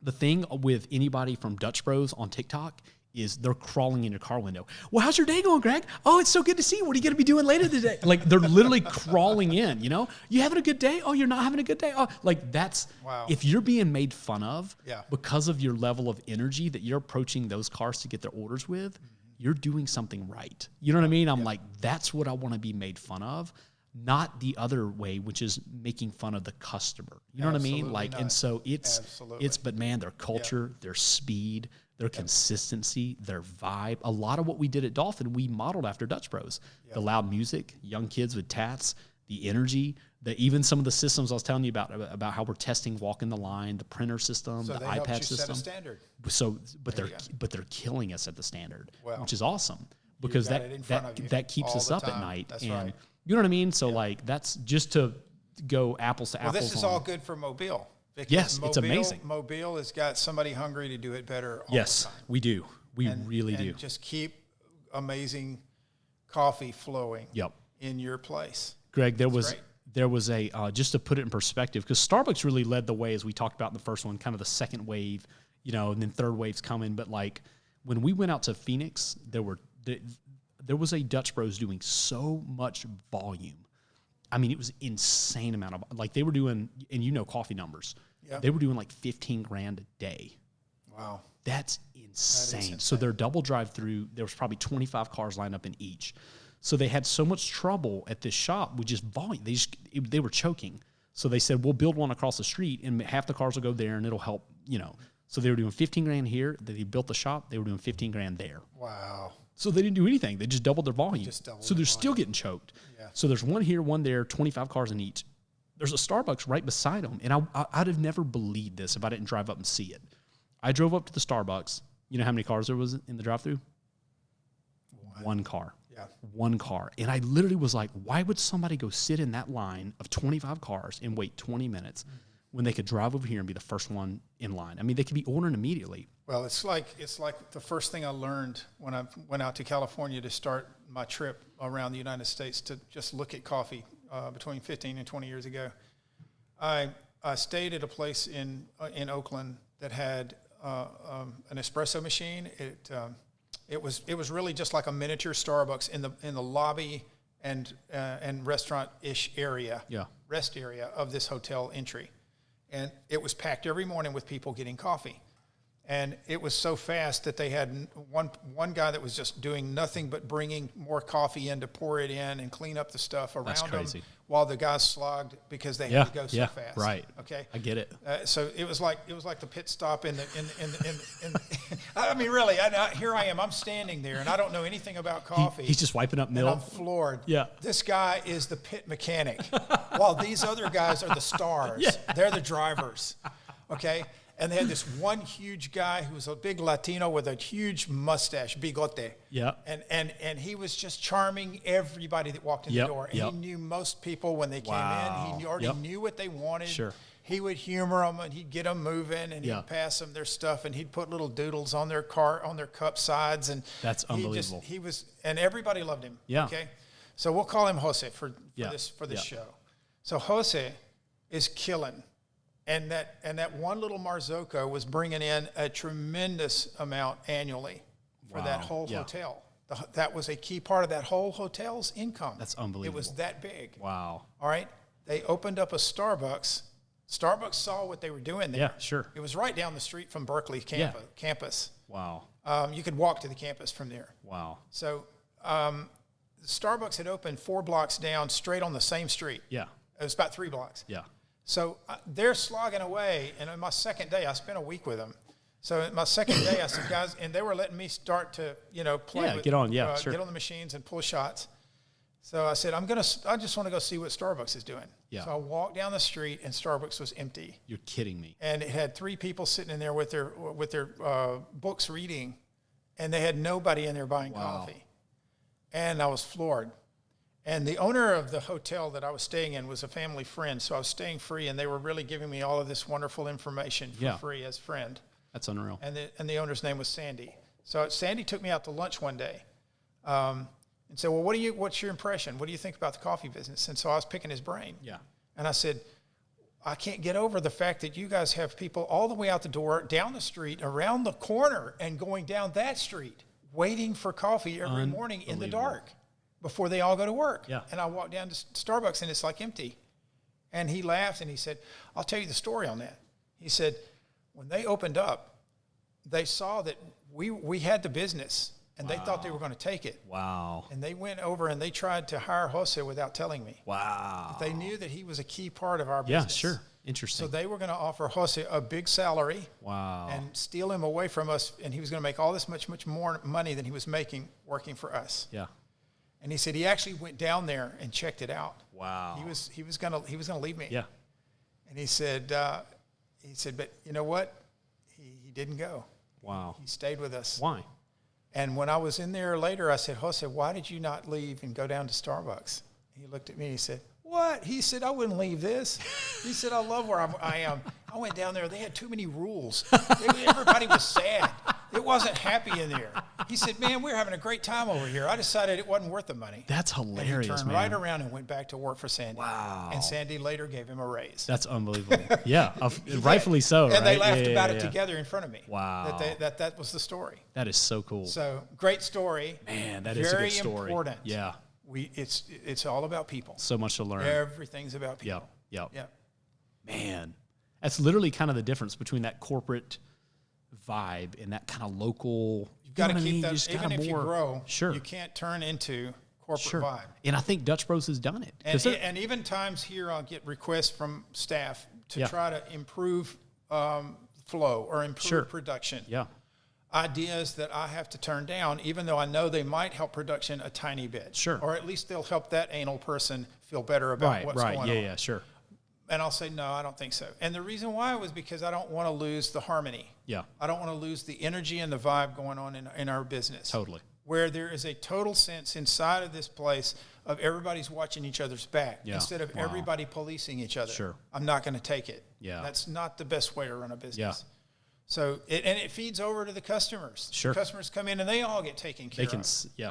The thing with anybody from Dutch Bros on TikTok is they're crawling in your car window. Well, how's your day going, Greg? Oh, it's so good to see you. What are you going to be doing later today? Like, they're literally crawling in, You having a good day? Oh, you're not having a good day? Oh, like, that's, wow. If you're being made fun of because of your level of energy that you're approaching those cars to get their orders with, you're doing something right. You know what I mean? I'm like, that's what I want to be made fun of, not the other way, which is making fun of the customer. You know what I mean? Like, and so but man, their culture, their speed, their consistency, their vibe. A lot of what we did at Dolphin, we modeled after Dutch Bros. The loud music, young kids with tats, the energy, even some of the systems I was telling you about how we're testing walking the line, the printer system, so the they iPad helped you system. Set a standard. So, but they're killing us at the standard, which is awesome because that keeps us up at night. That's right. You know what I mean? So like that's just to go apples to apples. Well, this is all good for Mobile. Yes, it's amazing. Mobile has got somebody hungry to do it better all the time. We do. We really do. Just keep amazing coffee flowing in your place. Greg, there was a just to put it in perspective, because Starbucks really led the way, as we talked about in the first one, kind of the second wave, and then third wave's coming. But like when we went out to Phoenix, there was a Dutch Bros doing so much volume. I mean, it was insane amount of, like, they were doing, and coffee numbers. Yep. They were doing like 15 grand a day. Wow. That's insane. So their double drive-through, there was probably 25 cars lined up in each. So they had so much trouble at this shop with just volume. They were choking. So they said, we'll build one across the street and half the cars will go there and it'll help, So they were doing 15 grand here. They built the shop. They were doing 15 grand there. Wow. So they didn't do anything. They just doubled their volume. So they're still getting choked. Yeah. So there's one here, one there, 25 cars in each. There's a Starbucks right beside them. And I'd have never believed this if I didn't drive up and see it. I drove up to the Starbucks. You know how many cars there was in the drive-thru? One car. Yeah. One car. And I literally was like, why would somebody go sit in that line of 25 cars and wait 20 minutes when they could drive over here and be the first one in line? I mean, they could be ordering immediately. Well, it's like the first thing I learned when I went out to California to start my trip around the United States to just look at coffee between 15 and 20 years ago. I stayed at a place in Oakland that had an espresso machine. It was really just like a miniature Starbucks in the lobby and restaurant-ish area, rest area of this hotel entry. And it was packed every morning with people getting coffee. And it was so fast that they had one guy that was just doing nothing but bringing more coffee in to pour it in and clean up the stuff around them while the guys slogged because they had to go so fast. Right. Okay. I get it. So it was like the pit stop in I mean, really, here I am. I'm standing there and I don't know anything about coffee. He's just wiping up milk. And I'm floored. Yeah. This guy is the pit mechanic while these other guys are the stars. Yeah. They're the drivers. Okay. And they had this one huge guy who was a big Latino with a huge mustache, bigote. Yeah. And he was just charming everybody that walked in the door. And he knew most people when they came in. He already knew what they wanted. Sure. He would humor them and he'd get them moving and he'd pass them their stuff and he'd put little doodles on their cup sides. And that's unbelievable. And everybody loved him. Yeah. Okay. So we'll call him Jose for this show. So Jose is killing. And that one little Marzocco was bringing in a tremendous amount annually for that whole hotel. That was a key part of that whole hotel's income. That's unbelievable. It was that big. Wow. All right. They opened up a Starbucks. Starbucks saw what they were doing there. Yeah, sure. It was right down the street from Berkeley campus. Wow. You could walk to the campus from there. Wow. So Starbucks had opened 4 blocks down straight on the same street. Yeah. It was about 3 blocks. Yeah. So they're slogging away, and on my second day, I spent a week with them. So my second day, I said, guys, and they were letting me start to, play with, get on the machines and pull shots. So I said, I just want to go see what Starbucks is doing. Yeah. So I walked down the street, and Starbucks was empty. You're kidding me. And it had 3 people sitting in there with their books reading, and they had nobody in there buying coffee. And I was floored. And the owner of the hotel that I was staying in was a family friend, so I was staying free, and they were really giving me all of this wonderful information for free as friend. That's unreal. And the owner's name was Sandy. So Sandy took me out to lunch one day, and said, "Well, what's your impression? What do you think about the coffee business?" And so I was picking his brain. Yeah. And I said, "I can't get over the fact that you guys have people all the way out the door, down the street, around the corner, and going down that street, waiting for coffee every morning in the dark before they all go to work." Yeah. And I walked down to Starbucks, and it's like empty. And he laughed, and he said, "I'll tell you the story on that." He said, when they opened up, they saw that we had the business, and they thought they were going to take it. Wow. And they went over and they tried to hire Jose without telling me. Wow. They knew that he was a key part of our business. Yeah, sure. Interesting. So they were going to offer Jose a big salary. Wow. And steal him away from us, and he was going to make all this much more money than he was making working for us. Yeah. And he said he actually went down there and checked it out. Wow. He was going to leave me. Yeah. And he said, but you know what? He didn't go. Wow. He stayed with us. Why? And when I was in there later, I said, Jose, why did you not leave and go down to Starbucks? He looked at me and he said, what? He said, I wouldn't leave this. He said, I love where I am. I went down there. They had too many rules. Everybody was sad. It wasn't happy in there. He said, man, we're having a great time over here. I decided it wasn't worth the money. That's hilarious, and he turned man. right around and went back to work for Sandy. Wow. And Sandy later gave him a raise. That's unbelievable. Yeah, rightfully so. And right? they laughed about yeah. it together in front of me. Wow. That was the story. That is so cool. So great story. Man, that is a good story. Very important. Yeah. It's all about people. So much to learn. Everything's about people. Yep. Yeah. Man, that's literally kind of the difference between that corporate vibe and that kind of local. You've got to keep that. Even if you grow, sure, you can't turn into corporate vibe. And I think Dutch Bros has done it. And even times here, I'll get requests from staff to try to improve flow or improve production. Yeah. Ideas that I have to turn down, even though I know they might help production a tiny bit. Sure. Or at least they'll help that anal person feel better about what's going on. Yeah, sure. And I'll say, no, I don't think so. And the reason why was because I don't want to lose the harmony. Yeah. I don't want to lose the energy and the vibe going on in our business. Totally. Where there is a total sense inside of this place of everybody's watching each other's back instead of everybody policing each other. Sure. I'm not going to take it. Yeah. That's not the best way to run a business. Yeah. So it feeds over to the customers. Sure. The customers come in and they all get taken care of.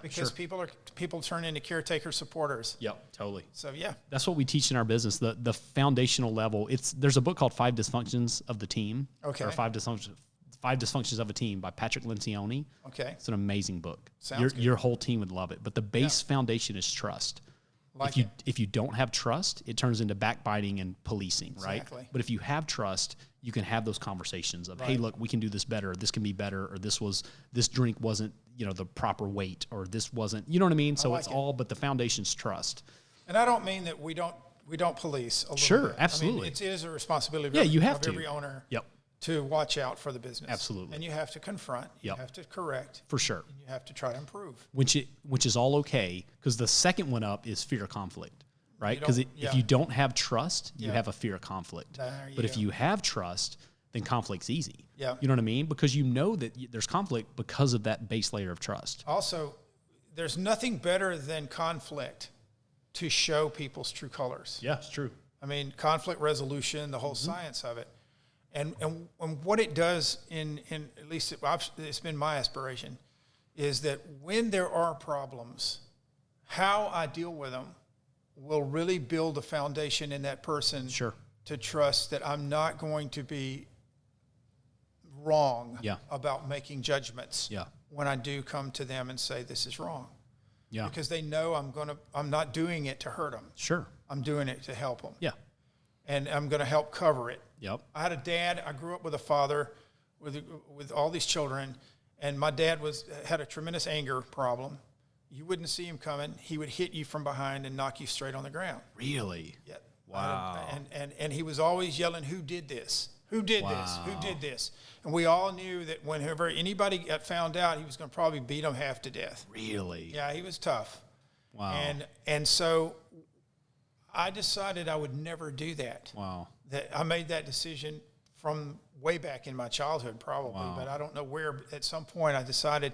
Because sure. people turn into caretaker supporters. Yep, totally. So yeah. That's what we teach in our business. The foundational level. There's a book called 5 Dysfunctions of the Team. Okay. Or 5 Dysfunctions of a Team by Patrick Lincione. Okay. It's an amazing book. Sounds good. Your whole team would love it. But the base foundation is trust. If you don't have trust, it turns into backbiting and policing, right? Exactly. But if you have trust, you can have those conversations of, hey, look, we can do this better. This can be better, or this drink wasn't, the proper weight, or this wasn't, you know what I mean? So it's all, but the foundation's trust. And I don't mean that we don't police a little bit. Sure, absolutely. I mean, it is a responsibility of every owner. Yep. To watch out for the business. Absolutely. And you have to confront, you have to correct. For sure. And you have to try to improve. Which is all okay, because the second one up is fear of conflict, right? Because if you don't have trust, you have a fear of conflict. But if you have trust, then conflict's easy. Yeah. You know what I mean? Because you know that there's conflict because of that base layer of trust. Also, there's nothing better than conflict to show people's true colors. Yeah, it's true. I mean, conflict resolution, the whole science of it. And what it does, in at least it's been my aspiration, is that when there are problems, how I deal with them will really build a foundation in that person to trust that I'm not going to be wrong about making judgments when I do come to them and say this is wrong. Yeah. Because they know I'm not doing it to hurt them. Sure. I'm doing it to help them. Yeah. And I'm going to help cover it. Yep. I had a dad. I grew up with a father with all these children, and my dad had a tremendous anger problem. You wouldn't see him coming. He would hit you from behind and knock you straight on the ground. Really? Yeah. Wow. And he was always yelling, "Who did this? Who did this? Who did this?" And we all knew that whenever anybody got found out, he was going to probably beat them half to death. Really? Yeah, he was tough. Wow. And so I decided I would never do that. Wow. That I made that decision from way back in my childhood, probably, but I don't know where. At some point, I decided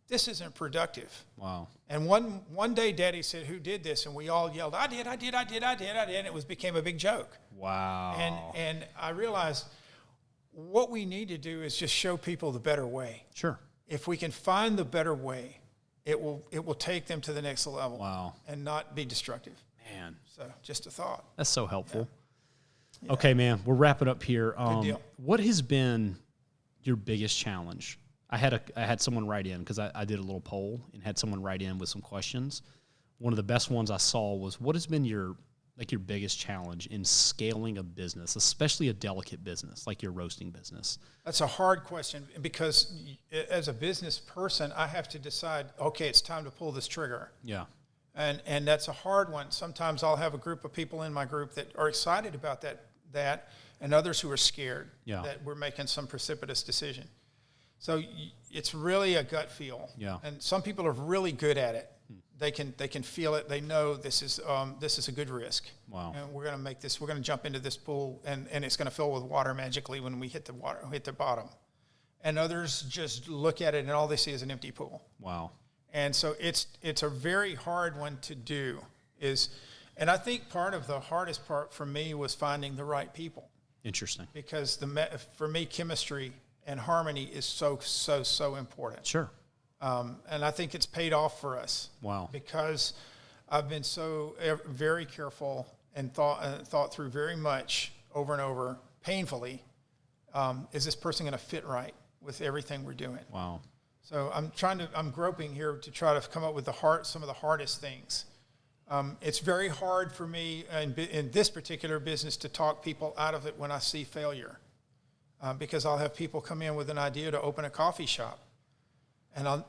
this isn't productive. Wow. And one day, Daddy said, "Who did this?" And we all yelled, "I did, I did, I did, I did, I did." And it became a big joke. Wow. And I realized what we need to do is just show people the better way. Sure. If we can find the better way, it will take them to the next level. Wow. And not be destructive. Man. So just a thought. That's so helpful. Yeah. Okay, man, we're wrapping up here. Good deal. What has been your biggest challenge? I had someone write in because I did a little poll and had someone write in with some questions. One of the best ones I saw was, what has been your biggest challenge in scaling a business, especially a delicate business like your roasting business? That's a hard question because as a business person, I have to decide, okay, it's time to pull this trigger. Yeah. And that's a hard one. Sometimes I'll have a group of people in my group that are excited about that and others who are scared that we're making some precipitous decision. So it's really a gut feel. Yeah. And some people are really good at it. They can feel it. They know this is a good risk. Wow. And we're going to make this. We're going to jump into this pool, and it's going to fill with water magically when we hit the bottom. And others just look at it, and all they see is an empty pool. Wow. And so it's a very hard one to do. And I think part of the hardest part for me was finding the right people. Interesting. Because for me, chemistry and harmony is so important. Sure. And I think it's paid off for us. Wow. Because I've been so very careful and thought through very much over and over, painfully, is this person going to fit right with everything we're doing? Wow. So I'm groping here to try to come up with some of the hardest things. It's very hard for me in this particular business to talk people out of it when I see failure, because I'll have people come in with an idea to open a coffee shop. And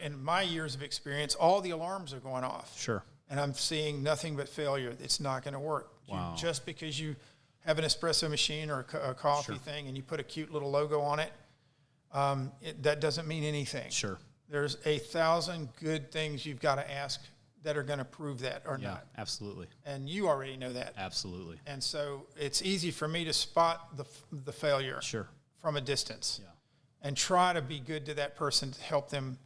in my years of experience, all the alarms are going off. Sure. And I'm seeing nothing but failure. It's not going to work. Wow. Just because you have an espresso machine or a coffee thing and you put a cute little logo on it, that doesn't mean anything. Sure. There's 1,000 good things you've got to ask that are going to prove that or not. Absolutely. And you already know that. Absolutely. And so it's easy for me to spot the failure from a distance. Yeah. And try to be good to that person to help them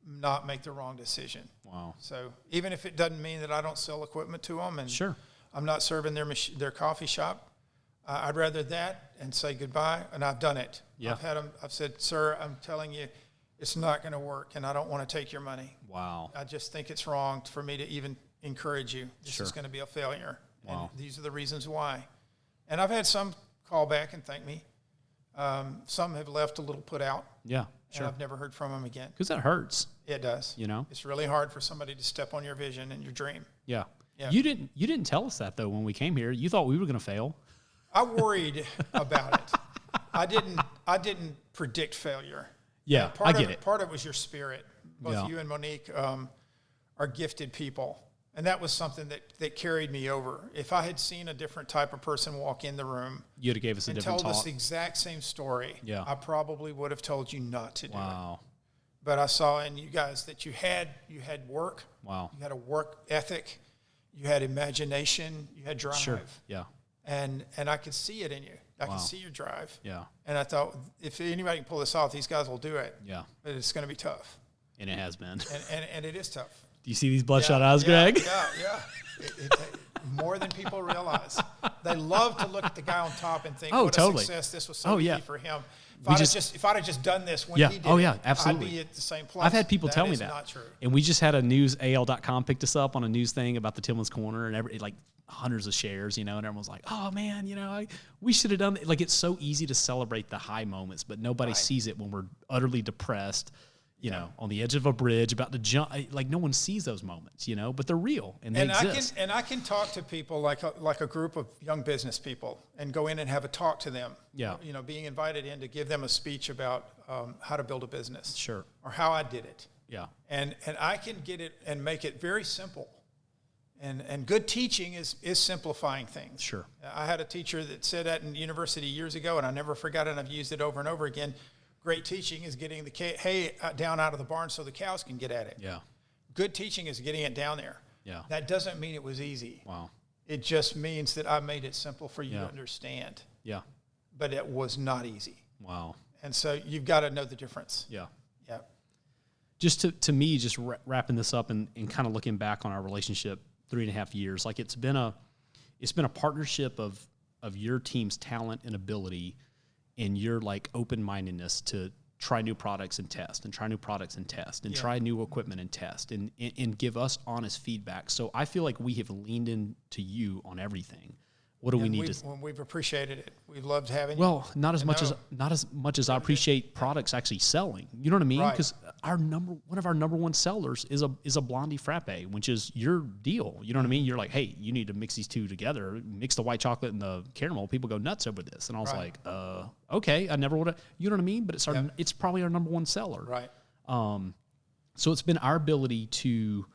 not make the wrong decision. Wow. So even if it doesn't mean that I don't sell equipment to them and I'm not serving their coffee shop, I'd rather that and say goodbye, and I've done it. Yeah. I've said, "Sir, I'm telling you, it's not going to work, and I don't want to take your money. Wow. I just think it's wrong for me to even encourage you. This is going to be a failure, and these are the reasons why." And I've had some call back and thank me. Some have left a little put out. Yeah, sure. And I've never heard from them again. Because that hurts. It does. You know? It's really hard for somebody to step on your vision and your dream. Yeah. Yeah. You didn't tell us that, though, when we came here. You thought we were going to fail. I worried about it. I didn't predict failure. Yeah, I get it. Part of it was your spirit. Both you and Monique are gifted people. And that was something that carried me over. If I had seen a different type of person walk in the room, you'd have gave us a different talk. And told us the exact same story. Yeah. I probably would have told you not to do it. Wow. But I saw in you guys that you had work. Wow. You had a work ethic. You had imagination. You had drive. Sure. Yeah. And I could see it in you. I could see your drive. Yeah. And I thought, if anybody can pull this off, these guys will do it. Yeah. But it's going to be tough. And it has been. And it is tough. Do you see these bloodshot eyes, Greg? Yeah. More than people realize. They love to look at the guy on top and think, what a success. This was so easy for him. If I'd have just done this when he did it, absolutely. I'd be at the same place. I've had people tell me that. That is not true. And we just had a AL.com picked us up on a news thing about the Tillman's Corner, and like hundreds of shares, and everyone's like, oh, man, we should have done it. Like, it's so easy to celebrate the high moments, but nobody sees it when we're utterly depressed, on the edge of a bridge, about to jump. Like, no one sees those moments, but they're real, and they exist. I can talk to people like a group of young business people and go in and have a talk to them. Yeah. Being invited in to give them a speech about how to build a business. Sure. Or how I did it. Yeah. And I can get it and make it very simple And good teaching is simplifying things. Sure. I had a teacher that said that in university years ago, and I never forgot it, and I've used it over and over again. Great teaching is getting the hay down out of the barn so the cows can get at it. Yeah. Good teaching is getting it down there. Yeah. That doesn't mean it was easy. Wow. It just means that I made it simple for you Yeah. to understand. Yeah. But it was not easy. Wow. And so you've got to know the difference. Yeah. Yeah. Just to me, just wrapping this up and kind of looking back on our relationship 3.5 years, like it's been a partnership of your team's talent and ability and your like open-mindedness to try new products and test and try new products and test and try new equipment and test and give us honest feedback. So I feel like we have leaned into you on everything. What do we need to? When we've appreciated it, we've loved having. Well, not as much as I appreciate products actually selling. You know what I mean? Because one of our number one sellers is a blondie frappe, which is your deal. You know what I mean? You're like, hey, you need to mix these two together. Mix the white chocolate and the caramel. People go nuts over this, and I was like, okay, I never would have. You know what I mean? But it's probably our number one seller. Right. So it's been our ability to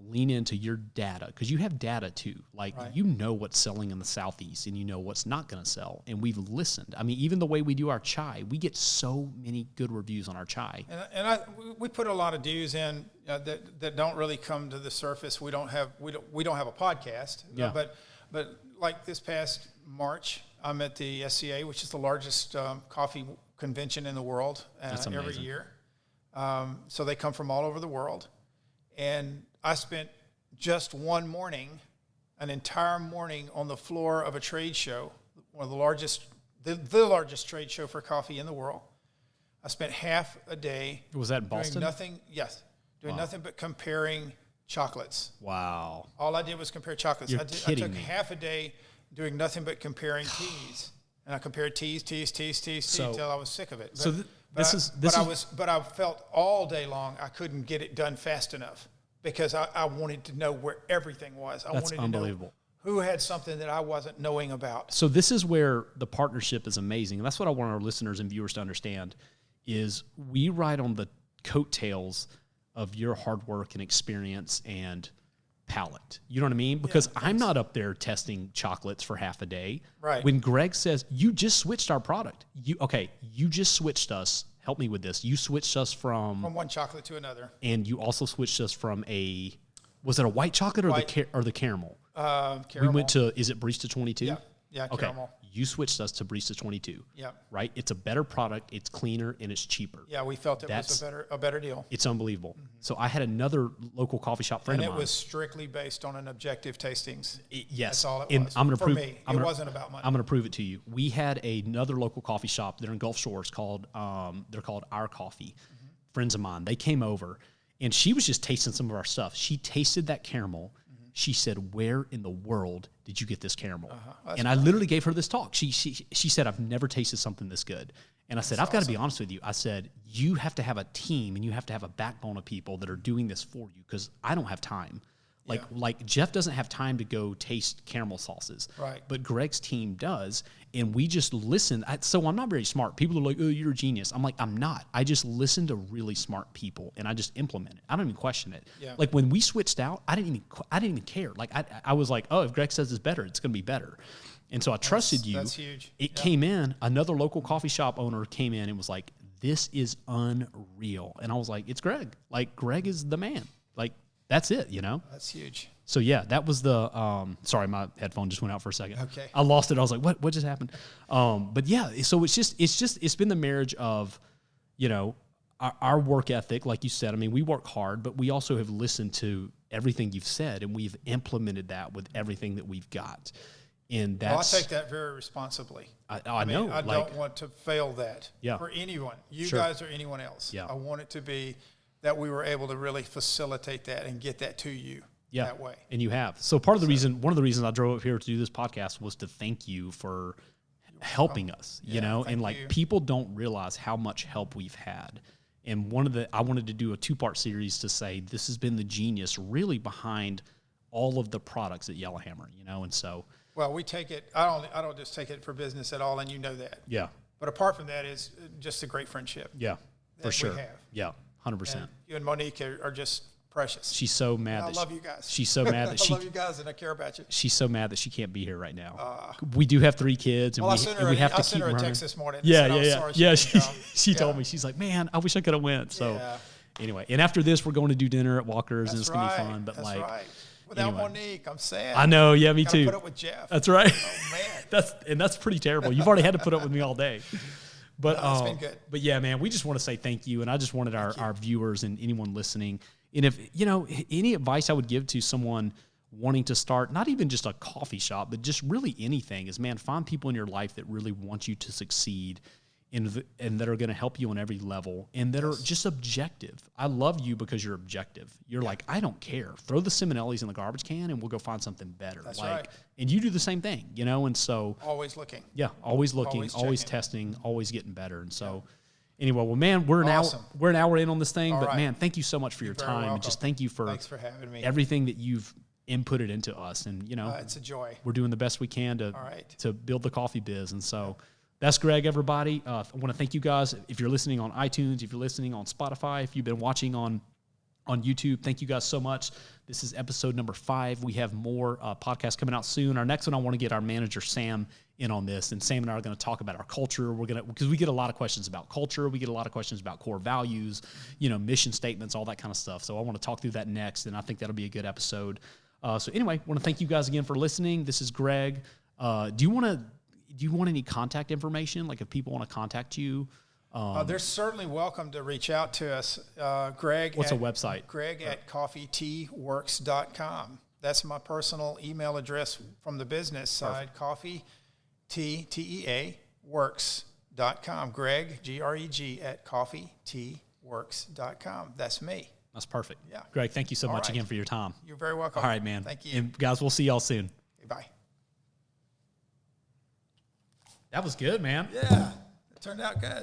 lean into your data, because you have data too. Like you know what's selling in the Southeast and you know what's not going to sell. And we've listened. I mean, even the way we do our chai, we get so many good reviews on our chai. And we put a lot of dues in that don't really come to the surface. We don't have a podcast. Yeah. But like this past March, I'm at the SCA, which is the largest coffee convention in the world every year. So they come from all over the world. And I spent just one morning, an entire morning on the floor of a trade show, one of the largest trade show for coffee in the world. I spent half a day. Was that in Boston? Doing nothing but comparing chocolates. Wow. All I did was compare chocolates. I took half a day doing nothing but comparing teas. And I compared teas until I was sick of it. But I felt all day long I couldn't get it done fast enough because I wanted to know where everything was. That's unbelievable. Who had something that I wasn't knowing about. So this is where the partnership is amazing. And that's what I want our listeners and viewers to understand is we ride on the coattails of your hard work and experience and palate. You know what I mean? Because I'm not up there testing chocolates for half a day. Right. When Greg says, you just switched our product. You just switched us. Help me with this. You switched us from one chocolate to another. And you also switched us from was it a white chocolate or the caramel? Caramel. We went to, is it Barista 22? Yeah, okay. Caramel. You switched us to Barista 22. Yeah. Right? It's a better product, it's cleaner, and it's cheaper. Yeah, we felt it was a better deal. It's unbelievable. Mm-hmm. So I had another local coffee shop friend of mine. And it was strictly based on an objective tastings. Yes. That's all it was. It wasn't about money. I'm going to prove it to you. We had another local coffee shop there in Gulf Shores called Our Coffee. Mm-hmm. Friends of mine, they came over, and she was just tasting some of our stuff. She tasted that caramel. She said, where in the world did you get this caramel? And I literally gave her this talk. She said, I've never tasted something this good. And I said, I've got to be honest with you. I said, you have to have a team and you have to have a backbone of people that are doing this for you because I don't have time. Like Jeff doesn't have time to go taste caramel sauces. Right. But Greg's team does. And we just listen. So I'm not very smart. People are like, oh, you're a genius. I'm like, I'm not. I just listen to really smart people and I just implement it. I don't even question it. Yeah. Like when we switched out, I didn't even care. Like I was like, oh, if Greg says it's better, it's going to be better. And so I trusted you. That's huge. It came in, another local coffee shop owner came in and was like, this is unreal. And I was like, it's Greg. Like Greg is the man. Like that's it, you know? That's huge. So yeah, that was the, sorry, my headphone just went out for a second. Okay. I lost it. I was like, what just happened? But yeah, so it's been the marriage of, you know, our work ethic, like you said. I mean, we work hard, but we also have listened to everything you've said and we've implemented that with everything that we've got. And that's, I take that very responsibly. I know. I don't want to fail that for anyone, you Sure. guys or anyone else. Yeah. I want it to be that we were able to really facilitate that and get that to you that way. And you have. So one of the reasons I drove up here to do this podcast was to thank you for helping us, you know, and like people don't realize how much help we've had. And I wanted to do a 2-part series to say this has been the genius really behind all of the products at Yellowhammer, you know, and so. Well, we take it. I don't just take it for business at all, and you know that. Yeah. But apart from that, is just a great friendship. Yeah, for sure. We have. Yeah, 100%. And you and Monique are just precious. She's so mad. I love you guys. She's so mad that I love you guys, and I care about you. She's so mad that she can't be here right now. We do have 3 kids, and we have to keep sent her a running. text this morning. Yeah. She told me, she's like, man, I wish I could have went. So anyway, and after this, we're going to do dinner at Walker's, and it's going to be fun. But without Monique, I'm sad. I know. Yeah, me too. Put up with Jeff. That's right. Oh man, that's pretty terrible. You've already had to put up with me all day. But it's been good. But yeah, man, we just want to say thank you, and I just wanted our viewers and anyone listening, and if any advice I would give to someone wanting to start, not even just a coffee shop, but just really anything, is, man, find people in your life that really want you to succeed, and that are going to help you on every level, and that are just objective. I love you because you're objective. You're like, I don't care. Throw the Seminellis in the garbage can, and we'll go find something better. That's right. And you do the same thing, and so always looking. Yeah, always looking, always testing, always getting better. And so, anyway, well, man, we're an hour in on this thing, but man, thank you so much for your time, welcome. and just thank you for Thanks for having me. Everything that you've inputted into us, and it's a joy. We're doing the best we can to build the coffee biz, and so. That's Greg, everybody. I want to thank you guys. If you're listening on iTunes, if you're listening on Spotify, if you've been watching on YouTube, thank you guys so much. This is episode number 5. We have more podcasts coming out soon. Our next one, I want to get our manager, Sam, in on this. And Sam and I are going to talk about our culture. Because we get a lot of questions about culture. We get a lot of questions about core values, mission statements, all that kind of stuff. So I want to talk through that next, and I think that'll be a good episode. So anyway, I want to thank you guys again for listening. This is Greg. Do you want any contact information? Like if people want to contact you? They're certainly welcome to reach out to us. Greg. What's a website? Greg at coffeeteaworks.com. That's my personal email address from the business side. Coffeetea works.com. Greg, Greg at coffeeteaworks.com. That's me. That's perfect. Yeah. Greg, thank you so much again for your time. You're very welcome. All right, man. Thank you. And guys, we'll see y'all soon. Bye. That was good, man. Yeah, it turned out good.